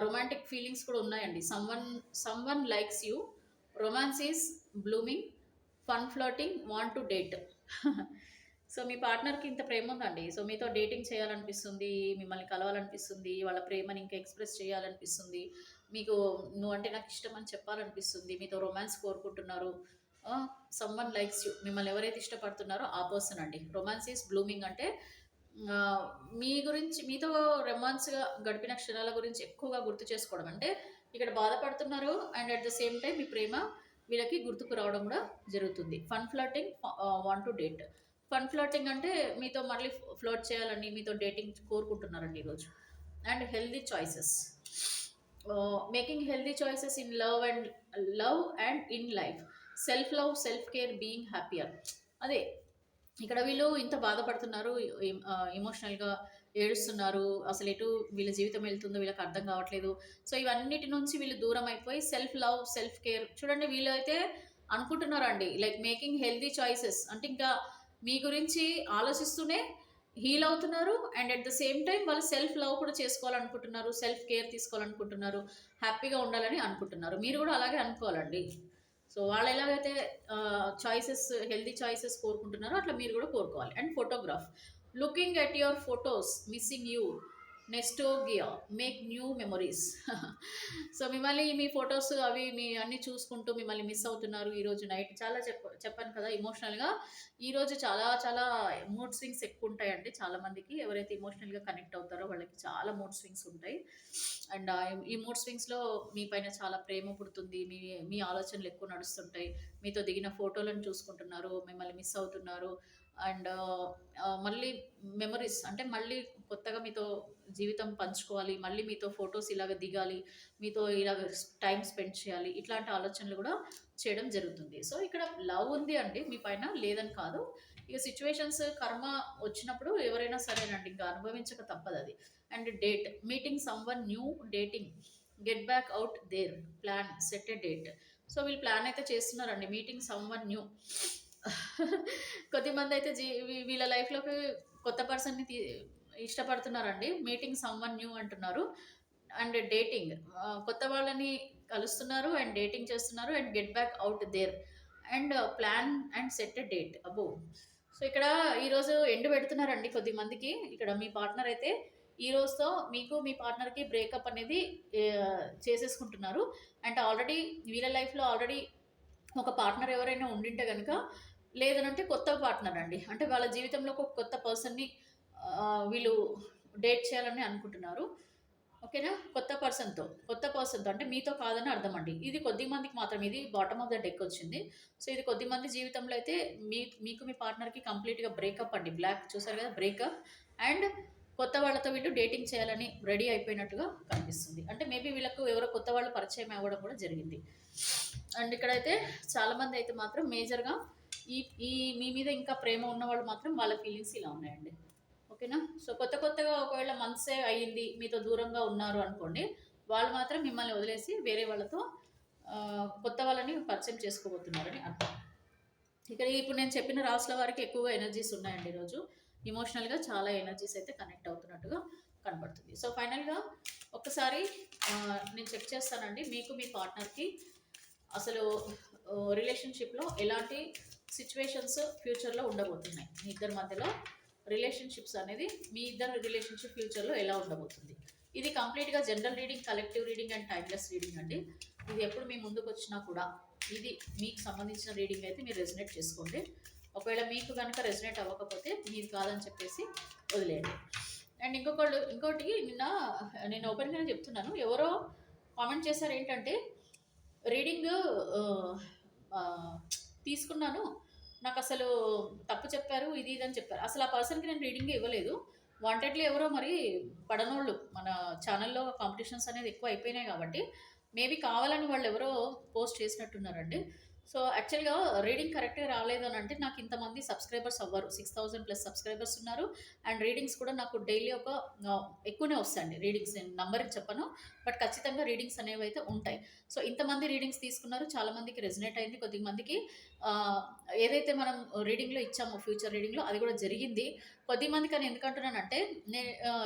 రొమాంటిక్ ఫీలింగ్స్ కూడా ఉన్నాయండి. Someone likes you, romance is blooming, fun flirting, want to date. So మీ పార్ట్నర్కి ఇంత ప్రేమ ఉందండి. సో మీతో డేటింగ్ చేయాలనిపిస్తుంది, మిమ్మల్ని కలవాలనిపిస్తుంది, వాళ్ళ ప్రేమని ఇంకా ఎక్స్ప్రెస్ చేయాలనిపిస్తుంది, మీకు నువ్వంటే నాకు ఇష్టం అని చెప్పాలనిపిస్తుంది, మీతో రొమాన్స్ కోరుకుంటున్నారు. సమ్వన్ లైక్స్ యూ, మిమ్మల్ని ఎవరైతే ఇష్టపడుతున్నారో ఆ పర్సన్ అండి. రొమాన్స్ ఈజ్ బ్లూమింగ్ అంటే మీ గురించి, మీతో రొమాన్స్గా గడిపిన క్షణాల గురించి ఎక్కువగా గుర్తు చేసుకోవడం, అంటే ఇక్కడ బాధపడుతున్నారు and at the same time మీ ప్రేమ వీళ్ళకి గుర్తుకు రావడం కూడా జరుగుతుంది. Fun flirting, want to date. Fun flirting అంటే మీతో మళ్ళీ ఫ్లర్ట్ చేయాలని, మీతో డేటింగ్ కోరుకుంటున్నారండి ఈరోజు. And healthy choices, making healthy choices in love and in life, self love, self care, being happier. అదే ఇక్కడ వీళ్ళు ఇంత బాధపడుతున్నారు, ఎమోషనల్గా ఏడుస్తున్నారు, అసలు ఎటు వీళ్ళ జీవితం వెళ్తుందో వీళ్ళకి అర్థం కావట్లేదు. సో ఇవన్నిటి నుంచి వీళ్ళు దూరం అయిపోయి సెల్ఫ్ లవ్, సెల్ఫ్ కేర్. చూడండి వీళ్ళు అయితే అనుకుంటున్నారండి లైక్ మేకింగ్ హెల్దీ చాయిసెస్, అంటే ఇంకా మీ గురించి ఆలోచిస్తూనే హీల్ అవుతున్నారు. And at the same time వాళ్ళు సెల్ఫ్ లవ్ కూడా చేసుకోవాలనుకుంటున్నారు. Self care తీసుకోవాలనుకుంటున్నారు. హ్యాపీగా ఉండాలని అనుకుంటున్నారు. మీరు కూడా అలాగే అనుకోవాలండి. సో వాళ్ళు ఎలాగైతే చాయిసెస్, హెల్తీ చాయిసెస్ కోరుకుంటున్నారో అట్లా మీరు కూడా కోరుకోవాలి. And photograph, looking at your photos missing you nostalgia make new memories. So మిమ్మల్ని మీ ఫొటోస్ అవి మీ అన్ని చూసుకుంటూ మిమ్మల్ని మిస్ అవుతున్నారు. ఈరోజు నైట్ చాలా చెప్పాను కదా, ఇమోషనల్గా ఈరోజు చాలా చాలా మూడ్ స్వింగ్స్ ఎక్కువ ఉంటాయండి. చాలా మందికి ఎవరైతే ఇమోషనల్గా కనెక్ట్ అవుతారో వాళ్ళకి చాలా మూడ్ స్వింగ్స్ ఉంటాయి. అండ్ ఈ మూడ్ స్వింగ్స్లో మీ పైన చాలా ప్రేమ పుడుతుంది. మీ మీ ఆలోచనలు ఎక్కువ నడుస్తుంటాయి. మీతో దిగిన ఫోటోలను చూసుకుంటున్నారు, మిమ్మల్ని మిస్ అవుతున్నారు. అండ్ మళ్ళీ మెమరీస్ అంటే మళ్ళీ కొత్తగా మీతో జీవితం పంచుకోవాలి, మళ్ళీ మీతో ఫొటోస్ ఇలాగ దిగాలి, మీతో ఇలాగ టైం స్పెండ్ చేయాలి, ఇట్లాంటి ఆలోచనలు కూడా చేయడం జరుగుతుంది. సో ఇక్కడ లవ్ ఉంది అండి మీ పైన, లేదని కాదు. ఇక సిచ్యువేషన్స్ కర్మ వచ్చినప్పుడు ఎవరైనా సరేనండి, ఇంకా అనుభవించక తప్పదు అది. And date, meeting someone new, dating, get back out there, plan, set a date. So వీళ్ళు ప్లాన్ అయితే చేస్తున్నారండి, మీటింగ్ సమ్వన్ న్యూ. కొద్దిమంది అయితే వీళ్ళ లైఫ్లోకి కొత్త పర్సన్ని ఇష్టపడుతున్నారండి. మీటింగ్ సమ్వన్ న్యూ అంటున్నారు. అండ్ డేటింగ్, కొత్త వాళ్ళని కలుస్తున్నారు అండ్ డేటింగ్ చేస్తున్నారు. And get back out there and plan and set a date అబో. సో ఇక్కడ ఈరోజు ఎండ్ పెడుతున్నారండి కొద్ది మందికి. ఇక్కడ మీ పార్ట్నర్ అయితే ఈ రోజుతో మీకు మీ పార్ట్నర్కి బ్రేకప్ అనేది చేసేసుకుంటున్నారు. అండ్ ఆల్రెడీ వీళ్ళ లైఫ్లో ఆల్రెడీ ఒక పార్ట్నర్ ఎవరైనా ఉండింటే కనుక, లేదనంటే కొత్త పార్ట్నర్ అండి. అంటే వాళ్ళ జీవితంలో ఒక కొత్త పర్సన్‌ని వీళ్ళు డేట్ చేయాలని అనుకుంటున్నారు. ఓకేనా? కొత్త పర్సన్‌తో అంటే మీతో కాదని అర్థమండి. ఇది కొద్ది మందికి మాత్రమే. ఇది బాటమ్ ఆఫ్ ద డెక్ వచ్చింది. సో ఇది కొద్ది మంది జీవితంలో అయితే మీకు మీ పార్ట్నర్‌కి కంప్లీట్‌గా బ్రేకప్ అండి. బ్లాక్ చూసారు కదా! బ్రేకప్. అండ్ కొత్త వాళ్ళతో వీళ్ళు డేటింగ్ చేయాలని రెడీ అయిపోయినట్టుగా కనిపిస్తుంది. అంటే మేబీ వీళ్ళకు ఎవరో కొత్త వాళ్ళు పరిచయం అవ్వడం కూడా జరిగింది. అండ్ ఇక్కడైతే చాలామంది అయితే మాత్రం మేజర్‌గా ఈ ఈ మీ మీద ఇంకా ప్రేమ ఉన్నవాళ్ళు మాత్రం వాళ్ళ ఫీలింగ్స్ ఇలా ఉన్నాయండి. ఓకేనా? సో కొత్తగా ఒకవేళ మంత్సే అయ్యింది మీతో దూరంగా ఉన్నారు అనుకోండి, వాళ్ళు మాత్రం మిమ్మల్ని వదిలేసి వేరే వాళ్ళతో కొత్త వాళ్ళని పరిచయం చేసుకోబోతున్నారని అర్థం. ఇక్కడ ఇప్పుడు నేను చెప్పిన రాసుల వారికి ఎక్కువగా ఎనర్జీస్ ఉన్నాయండి ఈరోజు. ఎమోషనల్‌గా చాలా ఎనర్జీస్ అయితే కనెక్ట్ అవుతున్నట్టుగా కనపడుతుంది. సో ఫైనల్‌గా ఒక్కసారి నేను చెక్ చేస్తానండి. మీకు మీ పార్ట్నర్‌కి అసలు రిలేషన్‌షిప్‌లో ఎలాంటి సిచ్యువేషన్స్ ఫ్యూచర్‌లో ఉండబోతున్నాయి. మీ ఇద్దరి మధ్యలో రిలేషన్‌షిప్స్ అనేది, మీ ఇద్దరి రిలేషన్‌షిప్ ఫ్యూచర్‌లో ఎలా ఉండబోతుంది. ఇది కంప్లీట్‌గా general reading, collective reading and timeless reading అండి. ఇది ఎప్పుడు మీ ముందుకొచ్చినా కూడా ఇది మీకు సంబంధించిన రీడింగ్ అయితే మీరు రెజొనేట్ చేసుకోండి. ఒకవేళ మీకు గనుక రెజొనేట్ అవ్వకపోతే మీది కాదని చెప్పేసి వదిలేయండి. అండ్ ఇంకోటి నేను ఓపెన్‌గానే చెప్తున్నాను. ఎవరో కామెంట్ చేశారు ఏంటంటే, రీడింగ్ ఆహ్, ఆహ్, తీసుకున్నాను, నాకసలు తప్పు చెప్పారు, ఇది ఇది అని చెప్పారు. అసలు ఆ పర్సన్‌కి నేను రీడింగే ఇవ్వలేదు. వాంటెడ్‌లీ ఎవరో మరి పడనోళ్ళు, మన ఛానెల్‌లో కాంపిటీషన్స్ అనేది ఎక్కువ అయిపోయినాయి కాబట్టి, మేబీ కావాలని వాళ్ళెవరో పోస్ట్ చేసినట్టున్నారండి. సో, యాక్చువల్‌గా రీడింగ్ కరెక్ట్‌గా రాలేదు అనంటే, నాకు ఇంతమంది సబ్స్క్రైబర్స్ అవ్వరు. 6000 ప్లస్ సబ్స్క్రైబర్స్ ఉన్నారు. అండ్ రీడింగ్స్ కూడా నాకు డైలీ ఒక ఎక్కువనే వస్తాయండి రీడింగ్స్. నేను నంబర్‌కి చెప్పను. బట్ ఖచ్చితంగా రీడింగ్స్ అనేవైతే ఉంటాయి. సో, ఇంతమంది రీడింగ్స్ తీసుకున్నారు. చాలా మందికి రెజొనేట్ అయింది. కొద్ది మందికి ఆహ్, ఏదైతే మనం రీడింగ్‌లో ఇచ్చామో ఫ్యూచర్ రీడింగ్‌లో అది కూడా జరిగింది. కొద్ది మందికని ఎందుకంటున్నానంటే,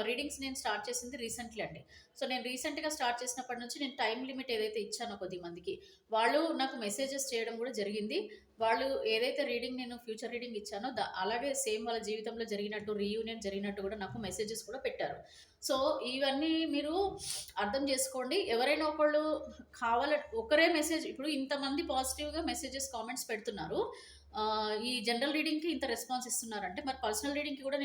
రీడింగ్స్ నేను స్టార్ట్ చేసింది రీసెంట్‌లీ అండి. సో, నేను రీసెంట్‌గా స్టార్ట్ చేసినప్పటి నుంచి నేను టైమ్ లిమిట్ ఏదైతే ఇచ్చానో కొద్ది మందికి, వాళ్ళు నాకు మెసేజెస్ చేయడం కూడా జరిగింది. వాళ్ళు ఏదైతే రీడింగ్ నేను ఫ్యూచర్ రీడింగ్ ఇచ్చానో అలాగే సేమ్ వాళ్ళ జీవితంలో జరిగినట్టు, రీయూనియన్ జరిగినట్టు కూడా నాకు మెసేజెస్ కూడా పెట్టారు. సో, ఇవన్నీ మీరు అర్థం చేసుకోండి. ఎవరైనా ఒకళ్ళు ఒకరే మెసేజ్, ఇప్పుడు ఇంతమంది పాజిటివ్‌గా మెసేజెస్, కామెంట్స్ పెడుతున్నారు. ఈ జనరల్ రీడింగ్‌కి ఇంత రెస్పాన్స్ ఇస్తున్నారంటే, మరి పర్సనల్ రీడింగ్‌కి కూడా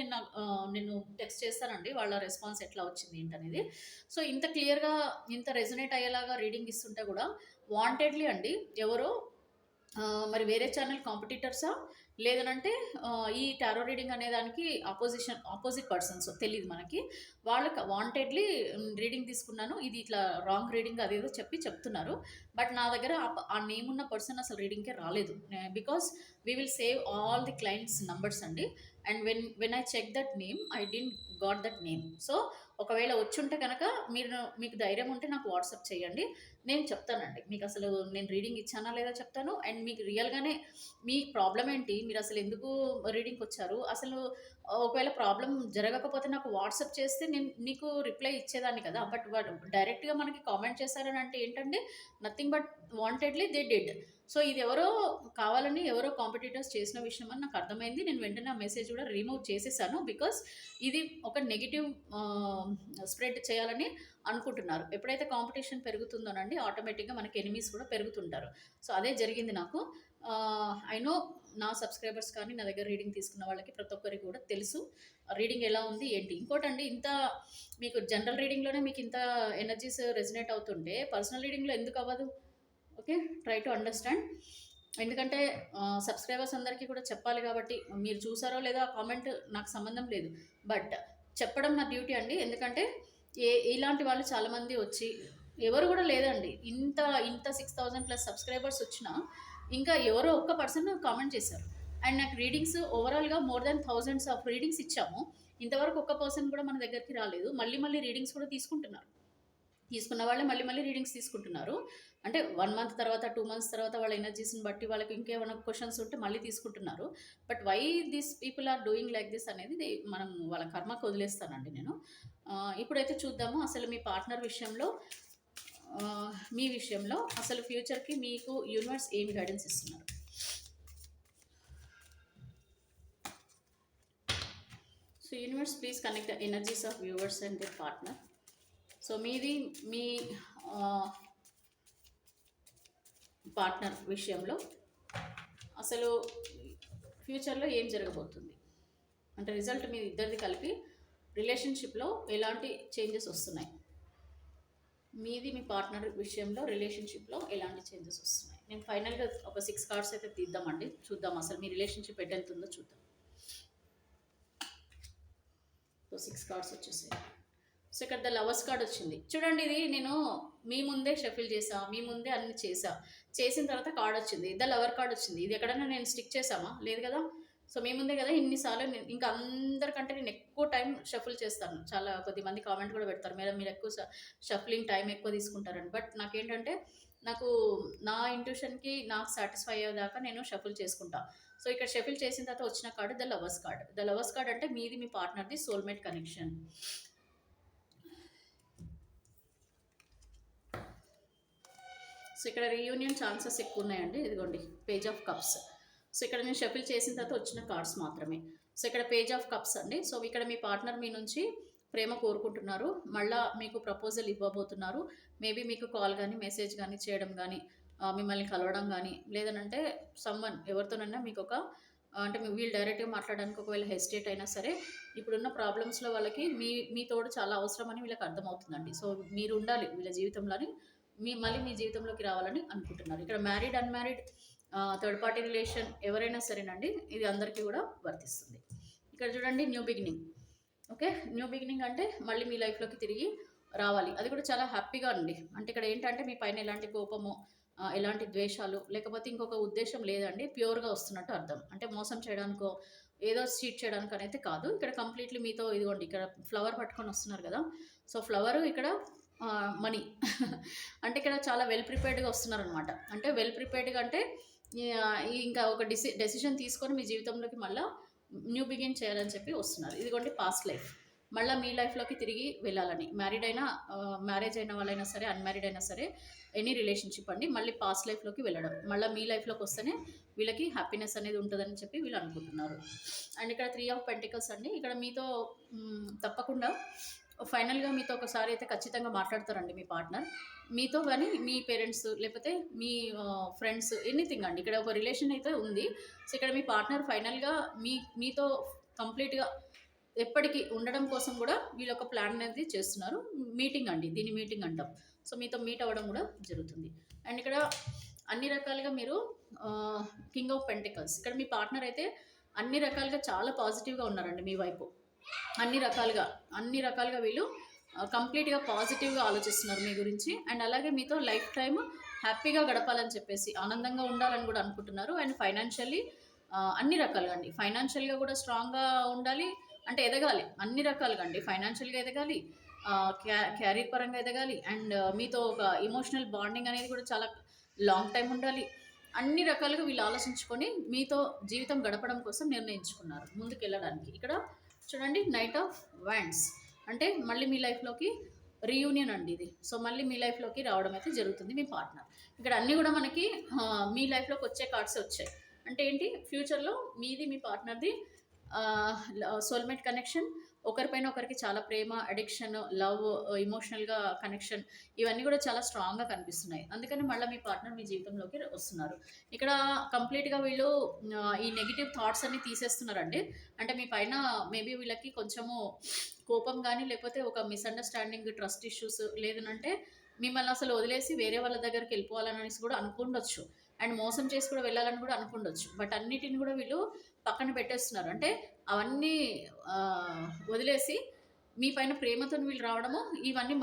నేను టెక్స్ట్ చేస్తానండి. వాళ్ళ రెస్పాన్స్ ఎట్లా వచ్చింది ఏంటనేది. సో, ఇంత క్లియర్‌గా, ఇంత రెజొనేట్ అయ్యేలాగా రీడింగ్ ఇస్తుంటే కూడా వాంటెడ్‌లీ అండి ఎవరో మరి వేరే ఛానల్ కాంపిటీటర్సా? లేదనంటే ఈ టారో రీడింగ్ అనే దానికి ఆపోజిట్ పర్సన్స్ తెలీదు మనకి. వాళ్ళకి వాంటెడ్‌లీ రీడింగ్ తీసుకున్నాను, ఇది ఇట్లా రాంగ్ రీడింగ్ అదేదో చెప్తున్నారు. బట్ నా దగ్గర ఆ నేమ్ ఉన్న పర్సన్ అసలు రీడింగ్‌కే రాలేదు. Because we will save all the clients numbers అండి. And when I check that name, I didn't got that name. So, ఒకవేళ వచ్చుంటే కనుక మీకు ధైర్యం ఉంటే నాకు వాట్సాప్ చేయండి. నేను చెప్తానండి. మీకు అసలు నేను రీడింగ్ ఇచ్చానా లేదా చెప్తాను. అండ్ మీకు రియల్‌గానే మీ ప్రాబ్లమ్ ఏంటి? మీరు అసలు ఎందుకు రీడింగ్కి వచ్చారు, అసలు ఒకవేళ ప్రాబ్లం జరగకపోతే నాకు వాట్సాప్ చేస్తే నేను నీకు రిప్లై ఇచ్చేదాన్ని కదా, బట్ వాడు డైరెక్ట్గా మనకి కామెంట్ చేశారని అంటే ఏంటంటే nothing but wantedly they did. So ఇది ఎవరో కావాలని ఎవరో కాంపిటీటర్స్ చేసిన విషయం అని నాకు అర్థమైంది. నేను వెంటనే ఆ మెసేజ్ కూడా రిమూవ్ చేసేసాను. బికాస్ ఇది ఒక నెగిటివ్ స్ప్రెడ్ చేయాలని అనుకుంటున్నారు. ఎప్పుడైతే కాంపిటీషన్ పెరుగుతుందోనండి ఆటోమేటిక్గా మనకి ఎనిమీస్ కూడా పెరుగుతుంటారు. సో అదే జరిగింది నాకు. ఐ నో నా సబ్స్క్రైబర్స్ కానీ నా దగ్గర రీడింగ్ తీసుకున్న వాళ్ళకి ప్రతి ఒక్కరికి కూడా తెలుసు రీడింగ్ ఎలా ఉంది ఏంటి. ఇంకోటండి, ఇంత మీకు జనరల్ రీడింగ్లోనే మీకు ఇంత ఎనర్జీస్ రెజినేట్ అవుతుంటే పర్సనల్ రీడింగ్లో ఎందుకు అవ్వదు? Okay, try to understand. ఎందుకంటే సబ్స్క్రైబర్స్ అందరికీ కూడా చెప్పాలి కాబట్టి, మీరు చూసారో లేదో ఆ కామెంట్ నాకు సంబంధం లేదు, బట్ చెప్పడం నా డ్యూటీ అండి. ఎందుకంటే ఇలాంటి వాళ్ళు చాలామంది వచ్చి ఎవరు కూడా లేదండి, ఇంత ఇంత 6000+ సబ్స్క్రైబర్స్ వచ్చినా ఇంకా ఎవరో ఒక్క పర్సన్ కామెంట్ చేశారు. అండ్ నాకు రీడింగ్స్ ఓవరాల్గా more than thousands of readings ఇచ్చాము. ఇంతవరకు ఒక్క పర్సన్ కూడా మన దగ్గరికి రాలేదు. మళ్ళీ మళ్ళీ రీడింగ్స్ కూడా తీసుకుంటున్నారు. తీసుకున్న వాళ్ళే మళ్ళీ మళ్ళీ రీడింగ్స్ తీసుకుంటున్నారు. అంటే 1 మంత్ తర్వాత 2 మంత్స్ తర్వాత వాళ్ళ ఎనర్జీస్ని బట్టి వాళ్ళకి ఇంకేమైనా క్వశ్చన్స్ ఉంటే మళ్ళీ తీసుకుంటున్నారు. But why this people are doing like this అనేది మనం వాళ్ళ కర్మకు వదిలేస్తానండి నేను. ఇప్పుడైతే చూద్దాము అసలు మీ పార్ట్నర్ విషయంలో, మీ విషయంలో అసలు ఫ్యూచర్కి మీకు యూనివర్స్ ఏమి గైడెన్స్ ఇస్తున్నారు. So universe please connect the energies of viewers and their partner. So మీది మీ పార్ట్నర్ విషయంలో అసలు ఫ్యూచర్లో ఏం జరగబోతుంది అంటే రిజల్ట్ మీ ఇద్దరిది కలిపి రిలేషన్షిప్లో ఎలాంటి చేంజెస్ వస్తున్నాయి, మీది మీ పార్ట్నర్ విషయంలో రిలేషన్షిప్లో ఎలాంటి చేంజెస్ వస్తున్నాయి. నేను ఫైనల్గా ఒక 6 కార్డ్స్ అయితే తీద్దామండి, చూద్దాం అసలు మీ రిలేషన్షిప్ ఎటు వెళ్తుందో చూద్దాం. సో 6 కార్డ్స్ వచ్చేసాయి. సో ఇక్కడ ద లవర్స్ కార్డ్ వచ్చింది చూడండి. ఇది నేను మీ ముందే షఫిల్ చేసా, మీ ముందే అన్ని చేసిన తర్వాత కార్డ్ వచ్చింది, ద లవర్ కార్డ్ వచ్చింది. ఇది ఎక్కడైనా నేను స్టిక్ చేసామా? లేదు కదా. సో మీ ముందే కదా ఇన్నిసార్లు ఇంకా అందరికంటే నేను ఎక్కువ టైం షఫుల్ చేస్తాను. చాలా కొద్దిమంది కామెంట్ కూడా పెడతారు, మేడం మీరు ఎక్కువ షఫ్లింగ్ టైం ఎక్కువ తీసుకుంటారని. బట్ నాకేంటంటే నాకు నా ఇంట్యూషన్కి నాకు సాటిస్ఫై అయ్యేదాకా నేను షఫుల్ చేసుకుంటా. సో ఇక్కడ షఫుల్ చేసిన తర్వాత వచ్చిన card the lovers card. The lovers card అంటే మీది మీ పార్ట్నర్ది సోల్మేట్ కనెక్షన్. సో ఇక్కడ రీయూనియన్ ఛాన్సెస్ ఎక్కువ ఉన్నాయండి. ఇదిగోండి పేజ్ ఆఫ్ కప్స్. సో ఇక్కడ నేను షఫిల్ చేసిన తర్వాత వచ్చిన కార్డ్స్ మాత్రమే. సో ఇక్కడ పేజ్ ఆఫ్ కప్స్ అండి. సో ఇక్కడ మీ పార్ట్నర్ మీ నుంచి ప్రేమ కోరుకుంటున్నారు, మళ్ళీ మీకు ప్రపోజల్ ఇవ్వబోతున్నారు. మేబీ మీకు కాల్ కానీ మెసేజ్ కానీ చేయడం కానీ మిమ్మల్ని కలవడం కానీ, లేదనంటే సమ్మన్ ఎవరితోనైనా మీకు ఒక అంటే వీళ్ళు డైరెక్ట్గా మాట్లాడడానికి ఒకవేళ హెసిటేట్ అయినా సరే ఇప్పుడున్న ప్రాబ్లమ్స్లో వాళ్ళకి మీ తోడు చాలా అవసరం అని వీళ్ళకి అర్థమవుతుందండి. సో మీరు ఉండాలి వీళ్ళ జీవితంలోని, మళ్ళీ మీ జీవితంలోకి రావాలని అనుకుంటున్నారు. ఇక్కడ married unmarried third party relation ఎవరైనా సరేనండి, ఇది అందరికీ కూడా వర్తిస్తుంది. ఇక్కడ చూడండి new beginning. Okay, new beginning అంటే మళ్ళీ మీ లైఫ్లోకి తిరిగి రావాలి, అది కూడా చాలా హ్యాపీగా అండి. అంటే ఇక్కడ ఏంటంటే మీ పైన ఎలాంటి కోపము, ఎలాంటి ద్వేషాలు, లేకపోతే ఇంకొక ఉద్దేశం లేదండి, ప్యూర్గా వస్తున్నట్టు అర్థం. అంటే మోసం చేయడానికో ఏదో చీట్ చేయడానికి అయితే కాదు. ఇక్కడ కంప్లీట్లీ మీతో ఇదిగోండి ఇక్కడ ఫ్లవర్ పట్టుకొని వస్తున్నారు కదా. సో ఫ్లవర్ ఇక్కడ మనీ అంటే ఇక్కడ చాలా వెల్ ప్రిపేర్డ్గా వస్తున్నారు అనమాట. అంటే వెల్ ప్రిపేర్డ్గా అంటే ఇంకా ఒక డెసిషన్ తీసుకొని మీ జీవితంలోకి మళ్ళీ న్యూ బిగిన్ చేయాలని చెప్పి వస్తున్నారు. ఇదిగోండి పాస్ట్ లైఫ్, మళ్ళీ మీ లైఫ్లోకి తిరిగి వెళ్ళాలని. మ్యారీడ్ అయినా మ్యారేజ్ అయిన వాళ్ళైనా సరే అన్మ్యారీడ్ అయినా సరే ఎనీ రిలేషన్షిప్ అండి, మళ్ళీ పాస్ట్ లైఫ్లోకి వెళ్ళడం, మళ్ళీ మీ లైఫ్లోకి వస్తేనే వీళ్ళకి హ్యాపీనెస్ అనేది ఉంటుందని చెప్పి వీళ్ళు అనుకుంటున్నారు. అండ్ ఇక్కడ 3 ఆఫ్ పెంటికల్స్ అండి. ఇక్కడ మీతో తప్పకుండా ఫైనల్గా మీతో ఒకసారి అయితే ఖచ్చితంగా మాట్లాడతారండి మీ పార్ట్నర్ మీతో, కానీ మీ పేరెంట్స్ లేకపోతే మీ ఫ్రెండ్స్ ఎనీథింగ్ అండి. ఇక్కడ ఒక రిలేషన్ అయితే ఉంది. సో ఇక్కడ మీ పార్ట్నర్ ఫైనల్గా మీతో కంప్లీట్గా ఎప్పటికీ ఉండడం కోసం కూడా వీళ్ళు ఒక ప్లాన్ అనేది చేస్తున్నారు. మీటింగ్ అండి, దీన్ని మీటింగ్ అంటాం. సో మీతో మీట్ అవ్వడం కూడా జరుగుతుంది. అండ్ ఇక్కడ అన్ని రకాలుగా మీరు కింగ్ ఆఫ్ పెంటికల్స్, ఇక్కడ మీ పార్ట్నర్ అయితే అన్ని రకాలుగా చాలా పాజిటివ్గా ఉన్నారండి మీ వైపు. అన్ని రకాలుగా వీళ్ళు కంప్లీట్గా పాజిటివ్గా ఆలోచిస్తున్నారు మీ గురించి. అండ్ అలాగే మీతో లైఫ్ టైం హ్యాపీగా గడపాలని చెప్పేసి ఆనందంగా ఉండాలని కూడా అనుకుంటున్నారు. అండ్ ఫైనాన్షియల్లీ అన్ని రకాలుగా అండి, ఫైనాన్షియల్గా కూడా స్ట్రాంగ్గా ఉండాలి, అంటే ఎదగాలి అన్ని రకాలుగా అండి. ఫైనాన్షియల్గా ఎదగాలి, క్యారీర్ పరంగా ఎదగాలి, అండ్ మీతో ఒక ఎమోషనల్ బాండింగ్ అనేది కూడా చాలా లాంగ్ టైం ఉండాలి. అన్ని రకాలుగా వీళ్ళు ఆలోచించుకొని మీతో జీవితం గడపడం కోసం నిర్ణయించుకున్నారు ముందుకెళ్ళడానికి. ఇక్కడ చూడండి నైట్ ఆఫ్ వ్యాండ్స్ అంటే మళ్ళీ మీ లైఫ్‌లోకి రీయూనియన్ అండి ఇది. సో, మళ్ళీ మీ లైఫ్‌లోకి రావడం అయితే జరుగుతుంది మీ పార్ట్నర్. ఇక్కడ అన్నీ గూడా మనకి మీ లైఫ్‌లోకి వచ్చే కార్డ్సే వచ్చాయి. అంటే ఏంటి ఫ్యూచర్‌లో మీది మీ పార్ట్నర్‌ది సోల్‌మేట్ కనెక్షన్, ఒకరిపైన ఒకరికి చాలా ప్రేమ, అడిక్షన్, లవ్, ఎమోషనల్‌గా కనెక్షన్ ఇవన్నీ గూడా చాలా స్ట్రాంగ్‌గా కనిపిస్తున్నాయి. అందుకని మళ్ళీ మీ పార్ట్నర్ మీ జీవితంలోకి వస్తున్నారు. ఇక్కడ కంప్లీట్‌గా వీళ్ళు ఈ నెగెటివ్ థాట్స్ అన్నీ తీసేస్తున్నారండి. అంటే మీ పైన మేబీ వీళ్ళకి కొంచెము కోపం గానీ, లేకపోతే ఒక మిస్‌అండర్‌స్టాండింగ్, ట్రస్ట్ ఇష్యూస్ లేదనంటే మిమ్మల్ని అసలు వదిలేసి వేరే వాళ్ళ దగ్గరికెళ్ళిపోవాలనేసి గూడా అనుకుండొచ్చు. అండ్ మోసం చేసి కూడా వెళ్ళాలని కూడా అనుకుండొచ్చు. బట్ అన్నిటిని గూడా వీళ్ళు పక్కన పెట్టేస్తున్నారు. అంటే అవన్నీ వదిలేసి మీ పైన ప్రేమతోని వీళ్ళు రావడము, ఇవన్నీ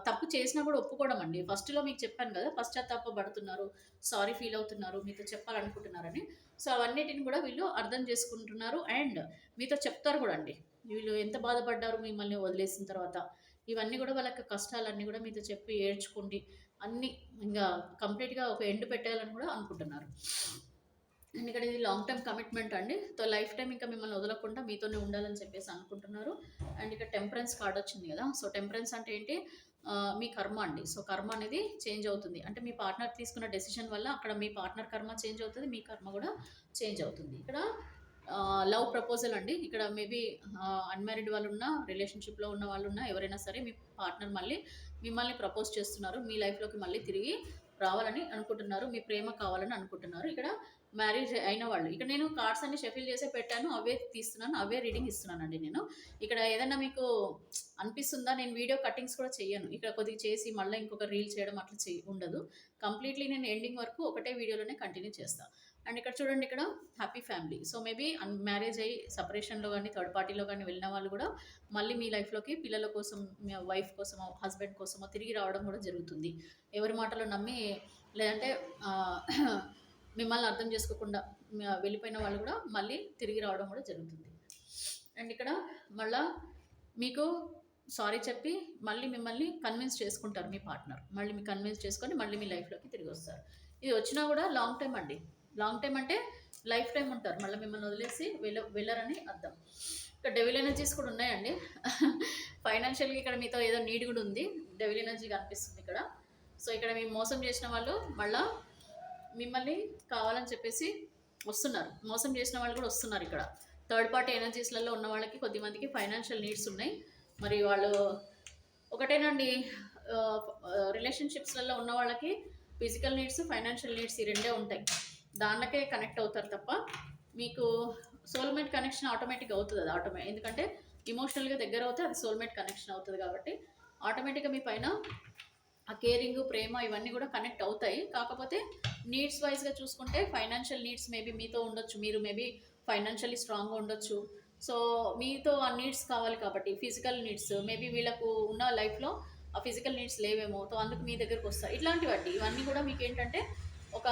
తప్పు చేసినా కూడా ఒప్పుకోవడం అండి. ఫస్ట్‌లో మీకు చెప్పాను గదా! పశ్చాత్తాపపడుతున్నారు, సారీ ఫీల్ అవుతున్నారు, మీతో చెప్పాలనుకుంటున్నారని. సో, అవన్నిటిని కూడా వీళ్ళు అర్థం చేసుకుంటున్నారు అండ్ మీతో చెప్తారు గూడా అండి. వీళ్ళు ఎంత బాధపడ్డారు మిమ్మల్ని వదిలేసిన తర్వాత. ఇవన్నీ గూడా వాళ్ళ యొక్క కష్టాలన్నీ గూడా మీతో చెప్పి ఏడ్చుకుండి అన్నీ ఇంగా కంప్లీట్‌గా ఒక ఎండ్ పెట్టేయాలని గూడా అనుకుంటున్నారు. అండ్ ఇక్కడ ఇది లాంగ్ టర్మ్ కమిట్మెంట్ అండి. సో, లైఫ్ టైమ్ ఇంకా మిమ్మల్ని వదలకుండా మీతోనే ఉండాలని చెప్పేసి అనుకుంటున్నారు. అండ్ ఇక్కడ టెంపరెన్స్ కార్డ్ వచ్చింది గదా! సో, టెంపరెన్స్ అంటే ఏంటి? మీ కర్మ అండి. సో, కర్మ అనేది చేంజ్ అవుతుంది. అంటే మీ పార్ట్నర్ తీసుకున్న డెసిషన్ వల్ల అక్కడ మీ పార్ట్నర్ కర్మ చేంజ్ అవుతది. మీ కర్మ గూడా చేంజ్ అవుతుంది. ఇక్కడ లవ్ ప్రపోజల్ అండి. ఇక్కడ మేబీ అన్‌మ్యారీడ్ వాళ్ళున్నా, రిలేషన్‌షిప్‌లో ఉన్న వాళ్ళున్నా ఎవరైనా సరే మీ పార్ట్నర్ మళ్ళీ మిమ్మల్ని ప్రపోజ్ చేస్తున్నారు. మీ లైఫ్‌లోకి మళ్ళీ తిరిగి రావాలని అనుకుంటున్నారు. మీ ప్రేమ కావాలని అనుకుంటున్నారు. ఇక్కడ మ్యారేజ్ అయిన వాళ్ళు. ఇక్కడ నేను కార్డ్స్ అన్ని షఫిల్ చేసే పెట్టాను. అవే తీస్తున్నాను. అవే రీడింగ్ ఇస్తున్నానండి నేను. ఇక్కడ ఏదన్నా మీకు అనిపిస్తుందా? నేను వీడియో కటింగ్స్ కూడా చెయ్యను. ఇక్కడ కొద్దిగా చేసి మళ్ళీ ఇంకొక రీల్ చేయడం అట్లా ఉండదు. కంప్లీట్‌లీ నేను ఎండింగ్ వరకు ఒకటే వీడియోలోనే కంటిన్యూ చేస్తా. అండ్ ఇక్కడ చూడండి ఇక్కడ happy family. So, maybe marriage అయ్యి సెపరేషన్‌లో గానీ, థర్డ్ పార్టీలో గానీ వెళ్ళిన వాళ్ళు గూడా మళ్ళీ మీ లైఫ్‌లోకి పిల్లల కోసం, మీ వైఫ్ కోసమో, హస్బెండ్ కోసమో తిరిగి రావడం గూడా జరుగుతుంది. ఎవరి మాటలు నమ్మి లేదంటే మిమ్మల్ని అర్థం చేసుకోకుండా వెళ్ళిపోయిన వాళ్ళు కూడా మళ్ళీ తిరిగి రావడం కూడా జరుగుతుంది. అండ్ ఇక్కడ మళ్ళా మీకు సారీ చెప్పి మళ్ళీ మిమ్మల్ని కన్విన్స్ చేసుకుంటారు మీ పార్ట్నర్. మళ్ళీ మీకు కన్విన్స్ చేసుకొని మళ్ళీ మీ లైఫ్‌లోకి తిరిగి వస్తారు. ఇది వచ్చినా కూడా లాంగ్ టైమ్ అండి. లాంగ్ టైమ్ అంటే లైఫ్ టైమ్ ఉంటారు. మళ్ళీ మిమ్మల్ని వదిలేసి వెళ్ళరని అర్థం. ఇక్కడ డెవిల్ ఎనర్జీస్ కూడా ఉన్నాయండి. ఫైనాన్షియల్‌గా ఇక్కడ మీతో ఏదో నీడ్ కూడా ఉంది. డెవిల్ ఎనర్జీ కనిపిస్తుంది ఇక్కడ. సో, ఇక్కడ మేము మోసం చేసిన వాళ్ళు మళ్ళా మిమ్మల్ని కావాలని చెప్పేసి వస్తున్నారు. మోసం చేసిన వాళ్ళు కూడా వస్తున్నారు ఇక్కడ. థర్డ్ పార్టీ ఎనర్జీస్‌లలో ఉన్న వాళ్ళకి కొద్దిమందికి ఫైనాన్షియల్ నీడ్స్ ఉన్నాయి. మరి వాళ్ళు ఒకటేనండి రిలేషన్‌షిప్స్‌లలో ఉన్న వాళ్ళకి ఫిజికల్ నీడ్స్, ఫైనాన్షియల్ నీడ్స్ ఈ రెండే ఉంటాయి. దానికే కనెక్ట్ అవుతారు తప్ప మీకు సోల్‌మేట్ కనెక్షన్ ఆటోమేటిక్‌గా అవుతది. అది ఎందుకంటే ఎమోషనల్‌గా దగ్గర అవుతే అది సోల్‌మేట్ కనెక్షన్ అవుతది కాబట్టి ఆటోమేటిక్‌గా మీ పైన ఆ కేరింగ్, ప్రేమ ఇవన్నీ కూడా కనెక్ట్ అవుతాయి. కాకపోతే నీడ్స్ వైస్‌గా చూసుకుంటే ఫైనాన్షియల్ నీడ్స్ మేబీ మీతో ఉండొచ్చు. మీరు మేబీ ఫైనాన్షియల్లీ స్ట్రాంగ్‌గా ఉండొచ్చు. సో, మీతో ఆ నీడ్స్ కావాలి కాబట్టి ఫిజికల్ నీడ్స్ మేబీ వీళ్ళకు ఉన్న లైఫ్‌లో ఆ ఫిజికల్ నీడ్స్ లేవేమో. సో, అందుకు మీ దగ్గరకొస్తారు. ఇట్లాంటివండి. ఇవన్నీ కూడా మీకేంటంటే ఒక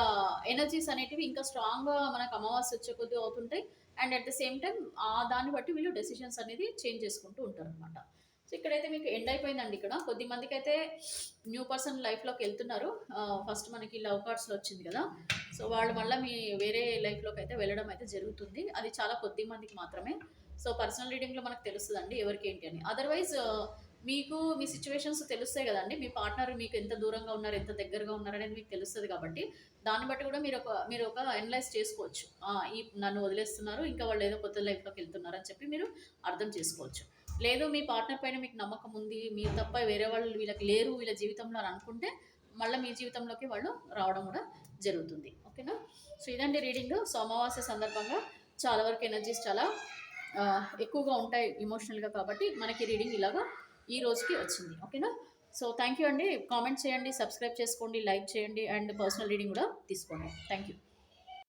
ఎనర్జీస్ అనేటివి ఇంకా స్ట్రాంగ్‌గా మనకు అమావాస్య వచ్చే కొద్దీ అవుతుంటాయి. And at the same time దాన్ని బట్టి వీళ్ళు డెసిషన్స్ అనేది చేంజ్ చేసుకుంటూ ఉంటారనమాట. సో, ఇక్కడైతే మీకు ఎండ్ అయిపోయిందండి ఇక్కడ. కొద్దిమందికైతే న్యూ పర్సన్ లైఫ్‌లోకి వెళ్తున్నారు. ఫస్ట్ మనకి లవ్ కార్డ్స్‌లో వచ్చింది కదా! సో, వాళ్ళు మళ్ళీ మీ వేరే లైఫ్‌లోకి అయితే వెళ్ళడం అయితే జరుగుతుంది. అది చాలా కొద్ది మందికి మాత్రమే. సో, పర్సనల్ రీడింగ్‌లో మనకు తెలుస్తదండి ఎవరికేంటి అని. అదర్‌వైజ్ మీకు మీ సిట్యుయేషన్స్ తెలుస్తాయి కదండీ! మీ పార్ట్నర్ మీకు ఎంత దూరంగా ఉన్నారు, ఎంత దగ్గరగా ఉన్నారనేది మీకు తెలుస్తది కాబట్టి, దాన్ని బట్టి కూడా మీరు ఒక అనలైజ్ చేసుకోవచ్చు. నన్ను వదిలేస్తున్నారు, ఇంకా వాళ్ళు ఏదో కొత్త లైఫ్‌లోకి వెళ్తున్నారు అని చెప్పి మీరు అర్థం చేసుకోవచ్చు. లేదు మీ పార్ట్నర్ పైన మీకు నమ్మకం ఉంది, మీరు తప్ప వేరే వాళ్ళు వీళ్ళకి లేరు వీళ్ళ జీవితంలో అని అనుకుంటే, మళ్ళీ మీ జీవితంలోకి వాళ్ళు రావడం కూడా జరుగుతుంది. ఓకేనా? సో, ఇదండి రీడింగ్. సో, అమావాస్య సందర్భంగా చాలా వరకు ఎనర్జీస్ చాలా ఎక్కువగా ఉంటాయి ఎమోషనల్‌గా కాబట్టి మనకి రీడింగ్ ఇలాగా ఈ రోజుకి వచ్చింది. ఓకేనా? సో, థ్యాంక్ యూ అండి. కామెంట్ చేయండి, సబ్స్క్రైబ్ చేసుకోండి, లైక్ చేయండి అండ్ పర్సనల్ రీడింగ్ కూడా తీసుకోండి. Thank you.